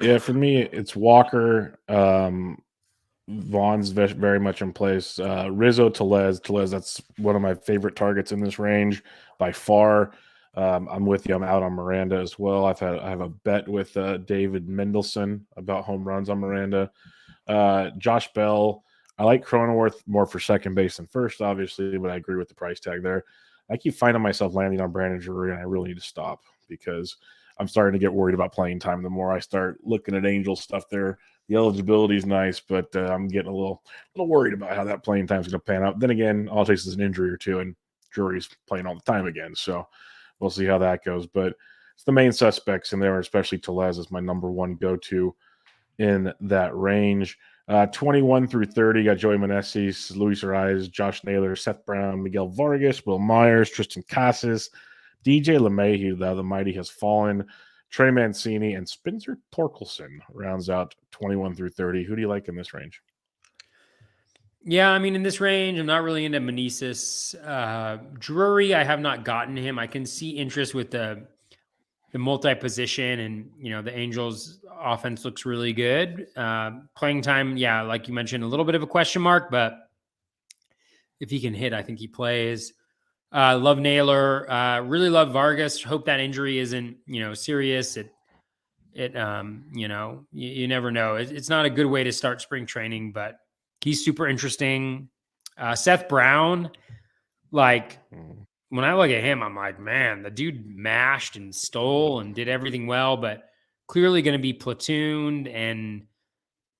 Yeah, for me, it's Walker. Vaughn's very much in place. Rizzo, Telez. That's one of my favorite targets in this range by far. I'm with you. I'm out on Miranda as well. I have a bet with David Mendelson about home runs on Miranda. Josh Bell. I like Cronenworth more for second base than first, obviously, but I agree with the price tag there. I keep finding myself landing on Brandon Drury, and I really need to stop because I'm starting to get worried about playing time. The more I start looking at Angel stuff there, the eligibility is nice, but I'm getting a little worried about how that playing time is going to pan out. Then again, all it takes is an injury or two, and Drury's playing all the time again. So we'll see how that goes. But it's the main suspects in there, especially Telez is my number one go-to in that range. 21 through 30, got Joey Meneses, Luis Ariz, Josh Naylor, Seth Brown, Miguel Vargas, Will Myers, Tristan Casas, DJ LeMahieu, the mighty has fallen, Trey Mancini, and Spencer Torkelson rounds out 21 through 30. Who do you like in this range? Yeah, I mean, in this range, I'm not really into Meneses. Drury, I have not gotten him. I can see interest with the multi-position, and the Angels offense looks really good. Playing time, yeah, like you mentioned, a little bit of a question mark, but if he can hit, I think he plays. Love Naylor, really love Vargas. Hope that injury isn't serious. You never know. It's not a good way to start spring training, but he's super interesting. Seth Brown, like, when I look at him, I'm like, man, the dude mashed and stole and did everything well, but clearly going to be platooned. And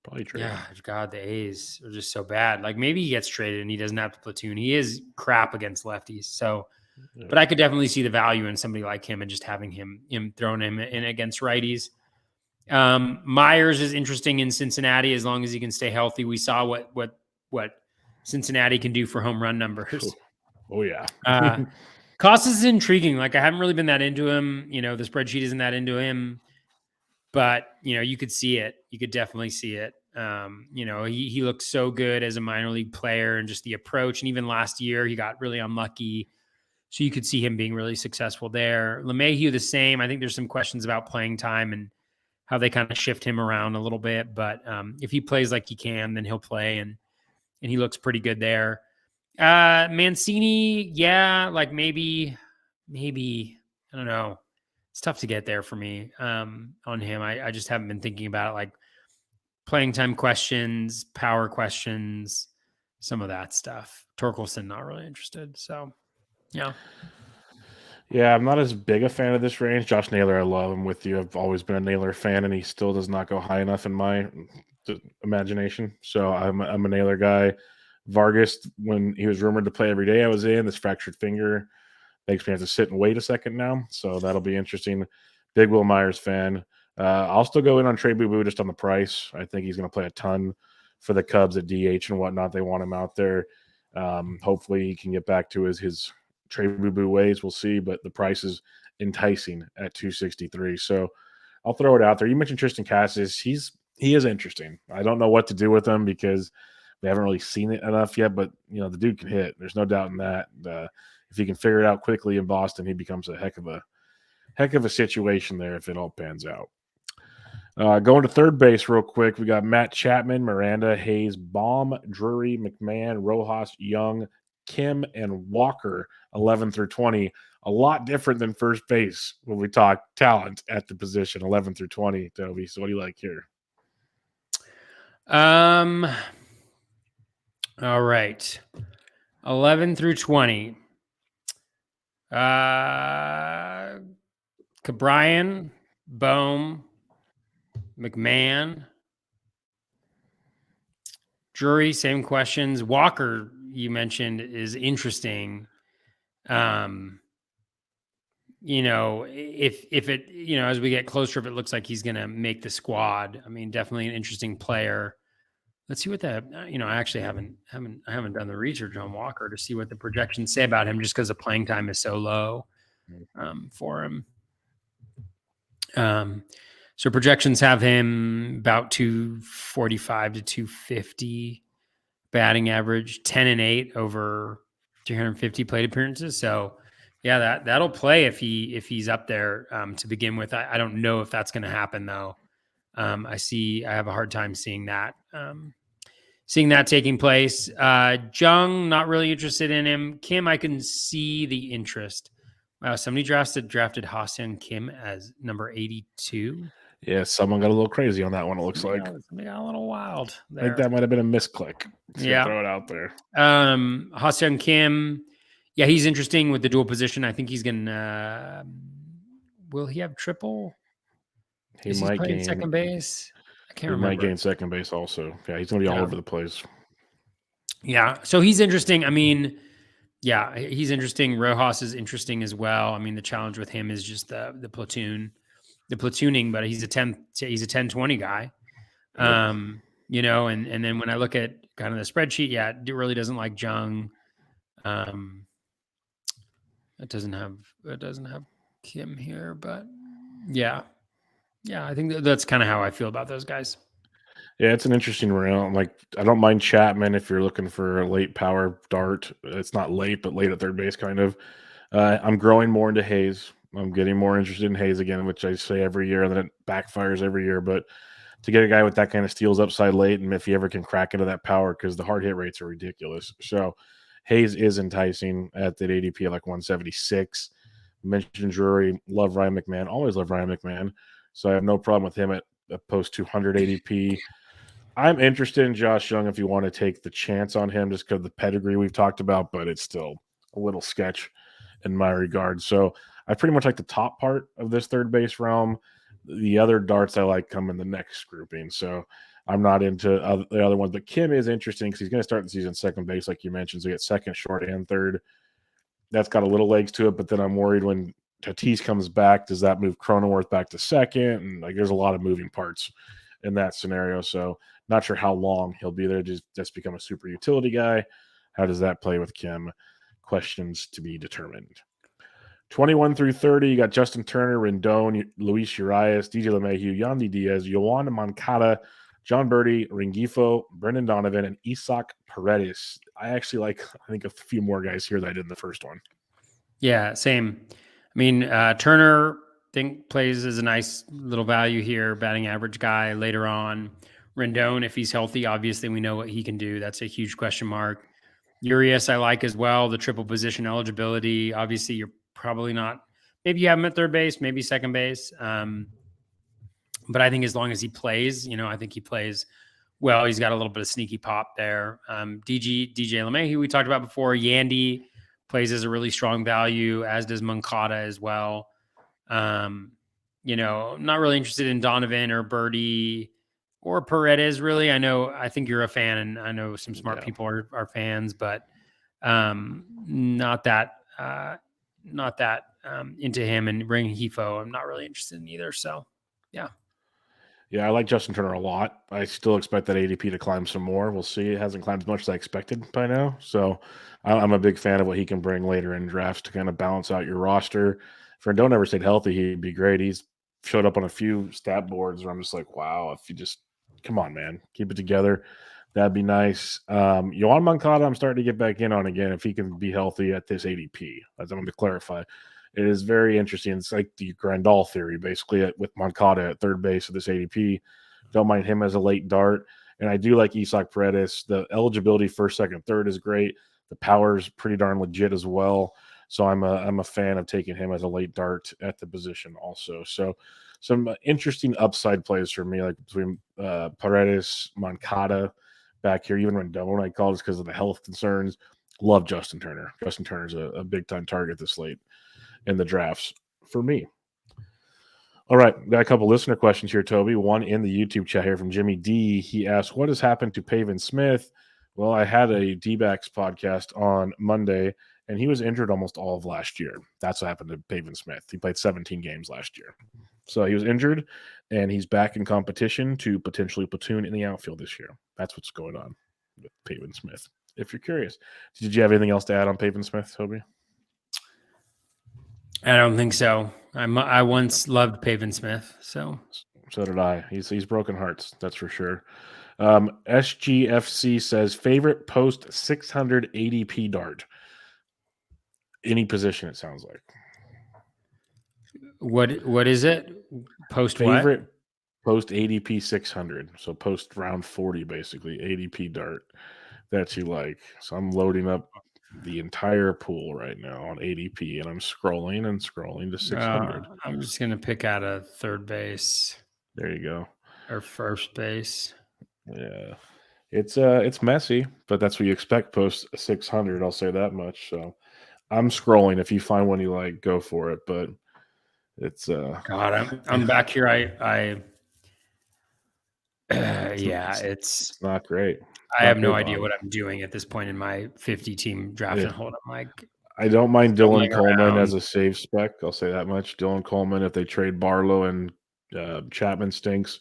Probably trade. yeah, God, the A's are just so bad. Like, maybe he gets traded and he doesn't have to platoon. He is crap against lefties. So, but I could definitely see the value in somebody like him and just having him thrown him in against righties. Myers is interesting in Cincinnati as long as he can stay healthy. We saw what Cincinnati can do for home run numbers. Oh yeah. Costas is intriguing. Like, I haven't really been that into him. The spreadsheet isn't that into him, but you could see it. You could definitely see it. He looked so good as a minor league player, and just the approach. And even last year, he got really unlucky. So you could see him being really successful there. LeMahieu, the same. I think there's some questions about playing time and how they kind of shift him around a little bit. But if he plays like he can, then he'll play, and he looks pretty good there. Mancini, yeah, like maybe, I don't know. It's tough to get there for me on him. I just haven't been thinking about it, like playing time questions, power questions, some of that stuff. Torkelson, not really interested. So, yeah. Yeah, I'm not as big a fan of this range. Josh Naylor, I love him with you. I've always been a Naylor fan, and he still does not go high enough in my imagination. So I'm a Naylor guy. Vargas, when he was rumored to play every day, I was in this fractured finger. Makes me have to sit and wait a second now. So that'll be interesting. Big Will Myers fan. I'll still go in on Trey Boo Boo just on the price. I think he's going to play a ton for the Cubs at DH and whatnot. They want him out there. Hopefully he can get back to his Trey Boo Boo ways. We'll see, but the price is enticing at 263. So I'll throw it out there. You mentioned Tristan Casas. He is interesting. I don't know what to do with him because we haven't really seen it enough yet, but the dude can hit. There's no doubt in that. If he can figure it out quickly in Boston, he becomes a heck of a situation there if it all pans out. Going to third base real quick, we got Matt Chapman, Miranda, Hayes, Baum, Drury, McMahon, Rojas, Young, Kim, and Walker, 11 through 20. A lot different than first base when we talk talent at the position, 11 through 20, Toby. So what do you like here? All right. 11 through 20. Cabrian, Bohm, McMahon, Drury, same questions. Walker, you mentioned, is interesting. If it, as we get closer, if it looks like he's going to make the squad, I mean, definitely an interesting player. Let's see what the, I actually haven't done the research on Walker to see what the projections say about him, just because the playing time is so low for him. So projections have him about 245 to 250 batting average, 10-8 over 350 plate appearances. So yeah, that'll play if he's up there to begin with. I don't know if that's going to happen though. I have a hard time seeing that taking place. Jung, not really interested in him. Kim, I can see the interest. Wow, somebody drafted Ha-Seong Kim as number 82. Yeah, someone got a little crazy on that one, it looks like. Somebody got a little wild I think there. that might have been a misclick. Just gonna Yeah. throw it out there. Ha-Seong Kim, yeah, he's interesting with the dual position. I think he's gonna. Will he have triple? He might playing gain second base? I can't He remember. might gain second base also. Yeah, he's gonna be all Yeah. over the place. Yeah, so he's interesting. I mean, yeah, he's interesting. Rojas is interesting as well. I mean, the challenge with him is just the platooning, but he's a 10-20 guy. Yep. You know, and then when I look at kind of the spreadsheet, yeah, it really doesn't like Jung. It doesn't have Kim here, but yeah, I think that's kind of how I feel about those guys. Yeah, it's an interesting round. Like, I don't mind Chapman if you're looking for a late power dart. It's not late, but late at third base, kind of. I'm growing more into Hayes. I'm getting more interested in Hayes again, which I say every year, and then it backfires every year. But to get a guy with that kind of steals upside late, and if he ever can crack into that power, because the hard hit rates are ridiculous. So Hayes is enticing at that ADP at like 176. Mentioned Drury, love Ryan McMahon, always love Ryan McMahon. So I have no problem with him at a post 200 ADP. I'm interested in Josh Young if you want to take the chance on him, just because of the pedigree we've talked about, but it's still a little sketch in my regard. So I pretty much like the top part of this third base realm. The other darts I like come in the next grouping. So I'm not into the other ones, but Kim is interesting because he's going to start the season second base, like you mentioned. So he gets second, short, and third. That's got a little legs to it, but then I'm worried when Tatis comes back, does that move Cronenworth back to second? And like, there's a lot of moving parts in that scenario. So not sure how long he'll be there. Just become a super utility guy. How does that play with Kim? Questions to be determined. 21 through 30, you got Justin Turner, Rendon, Luis Urias, DJ LeMahieu, Yandy Diaz, Yoan Moncada, John Birdie, Rengifo, Brendan Donovan, and Isaac Paredes. I actually like, I think, a few more guys here than I did in the first one. Yeah, same. I mean, Turner, plays as a nice little value here, batting average guy later on. Rendon, if he's healthy, obviously we know what he can do. That's a huge question mark. Urias, I like as well. The triple position eligibility. Obviously, you're probably not. Maybe you have him at third base, maybe second base. But I think as long as he plays, I think he plays well. He's got a little bit of sneaky pop there. DJ LeMahieu, we talked about before. Yandy plays as a really strong value, as does Moncada as well. Not really interested in Donovan or Birdie or Paredes, really. I think you're a fan, and I know some smart people are fans, but not that into him. And Rengifo, I'm not really interested in either. So, yeah. Yeah, I like Justin Turner a lot. I still expect that ADP to climb some more. We'll see. It hasn't climbed as much as I expected by now. So I'm a big fan of what he can bring later in drafts to kind of balance out your roster. If Rendon ever stayed healthy, he'd be great. He's showed up on a few stat boards where I'm just like, wow, if you just come on, man, keep it together. That'd be nice. Yoan Moncada, I'm starting to get back in on again if he can be healthy at this ADP. As I'm going to clarify. It is very interesting. It's like the Grandal theory, basically, with Moncada at third base of this ADP. Don't mind him as a late dart. And I do like Isaac Paredes. The eligibility first, second, third is great. The power is pretty darn legit as well. So I'm a fan of taking him as a late dart at the position also. So some interesting upside plays for me, like between Paredes, Moncada back here, even Rendon I call this because of the health concerns. Love Justin Turner. Justin Turner's a big-time target this late in the drafts for me. All right, got a couple listener questions here, Toby. One in the YouTube chat here from Jimmy D. He asked, what has happened to Pavin Smith? Well, I had a D-backs podcast on Monday, and he was injured almost all of last year. That's what happened to Pavin Smith. He played 17 games last year. So he was injured, and he's back in competition to potentially platoon in the outfield this year. That's what's going on with Pavin Smith, if you're curious. Did you have anything else to add on Pavin Smith, Toby? I don't think so. I once loved Pavin Smith, so did I. He's broken hearts, that's for sure. SGFC says favorite post 600 ADP dart. Any position, it sounds like. What is it? Post favorite what? Post ADP 600. So post round 40, basically ADP dart that you like. So I'm loading up the entire pool right now on ADP, and I'm scrolling and scrolling to 600. I'm just gonna pick out a third base There you go. or first base. Yeah. It's messy, but that's what you expect post 600. I'll say that much. So I'm scrolling. If you find one you like, go for it. But it's God, I'm back here. Yeah, it's not great. It's I have not no good, idea Bob. what I'm doing at this point in my 50 team draft Yeah. and hold. I'm like I don't mind Dylan stumbling Coleman around. as a save spec. I'll say that much. Dylan Coleman, if they trade Barlow and Chapman stinks,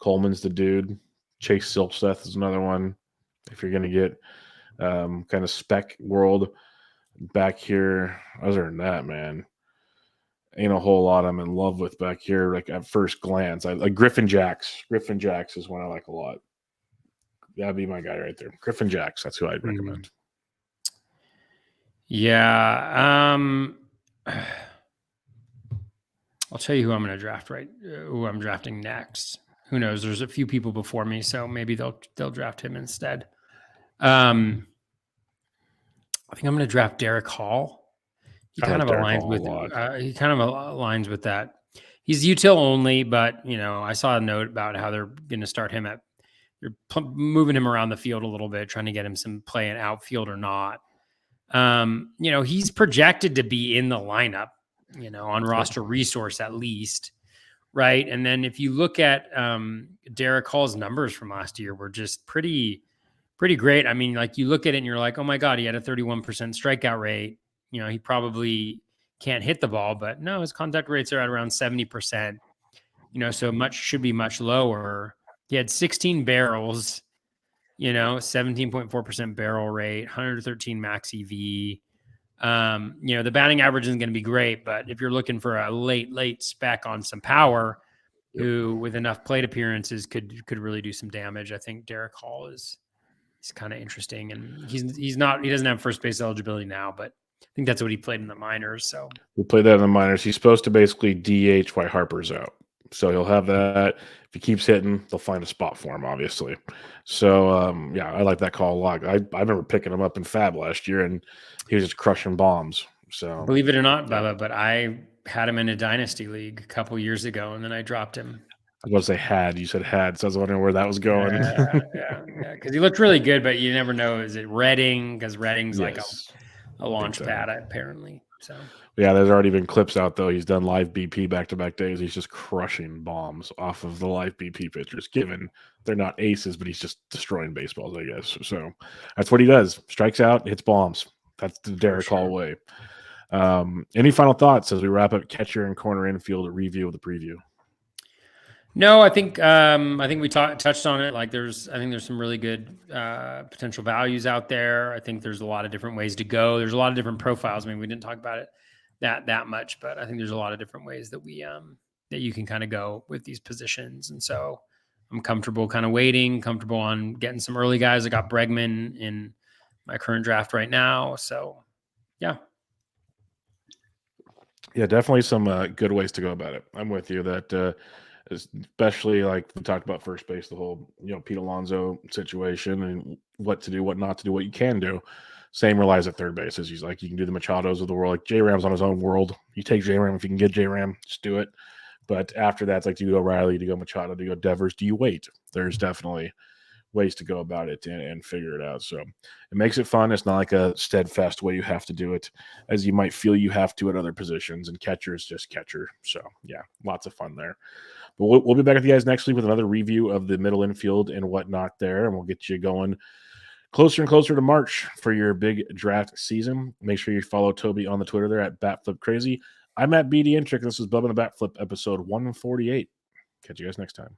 Coleman's the dude. Chase Silseth is another one. If you're going to get kind of spec world back here, other than that, man, ain't a whole lot I'm in love with back here. Like at first glance, I like Griffin Jacks. Griffin Jacks is one I like a lot. That'd be my guy right there. Griffin Jacks. That's who I'd recommend. Yeah. I'll tell you who I'm going to draft who I'm drafting next. Who knows? There's a few people before me, so maybe they'll draft him instead. I think I'm going to draft Derek Hall. He I kind like of Derek aligns Hall a with lot. that. He's util only, but I saw a note about how they're going to start him they're moving him around the field a little bit, trying to get him some play in outfield or not. He's projected to be in the lineup, on roster resource at least. Right. And then if you look at Derek Hall's numbers from last year were just pretty great. I mean, like you look at it and you're like, oh my God, he had a 31% strikeout rate. He probably can't hit the ball, but no, his contact rates are at around 70%, so should be much lower. He had 16 barrels, 17.4% barrel rate, 113 max EV. The batting average isn't going to be great, but if you're looking for a late spec on some power, who with enough plate appearances could really do some damage, I think Derek Hall is kind of interesting, and he doesn't have first base eligibility now, but I think that's what he played in the minors. So we played that in the minors. He's supposed to basically DH while Harper's out, so he'll have that. If he keeps hitting, they'll find a spot for him, obviously. So yeah, I like that call a lot. I remember picking him up in Fab last year, and he was just crushing bombs. So believe it or not, Bubba, but I had him in a dynasty league a couple years ago, and then I dropped him. I was going to say had. You said had, so I was wondering where that was going. Yeah. Because he looked really good, but you never know. Is it Redding? Because Redding's like a launch pad, apparently. So yeah, there's already been clips out though. He's done live BP back-to-back days. He's just crushing bombs off of the live BP pitchers. Given they're not aces, but he's just destroying baseballs, I guess. So that's what he does. Strikes out, hits bombs. That's the Derek Hall way. Any final thoughts as we wrap up catcher and corner infield review of the preview? No, I think we touched on it. Like I think there's some really good potential values out there. I think there's a lot of different ways to go. There's a lot of different profiles. I mean, we didn't talk about it that much, but I think there's a lot of different ways that that you can kind of go with these positions. And so I'm comfortable kind of comfortable on getting some early guys. I got Bregman in my current draft right now. So yeah. Yeah, definitely some good ways to go about it. I'm with you that especially like we talked about first base, the whole, Pete Alonso situation and what to do, what not to do, what you can do. Same relies at third base. As he's like, you can do the Machados of the world. Like J-Ram's on his own world. You take J-Ram if you can get J-Ram, just do it. But after that, it's like, do you go Riley? Do you go Machado? Do you go Devers? Do you wait? There's definitely ways to go about it and figure it out. So it makes it fun. It's not like a steadfast way you have to do it, as you might feel you have to at other positions. And catcher is just catcher. So yeah, lots of fun there. But we'll be back with you guys next week with another review of the middle infield and whatnot there, and we'll get you going closer and closer to March for your big draft season. Make sure you follow Toby on the Twitter there at BatFlipCrazy. I'm at BD Intric. This is Bubba and the BatFlip episode 148. Catch you guys next time.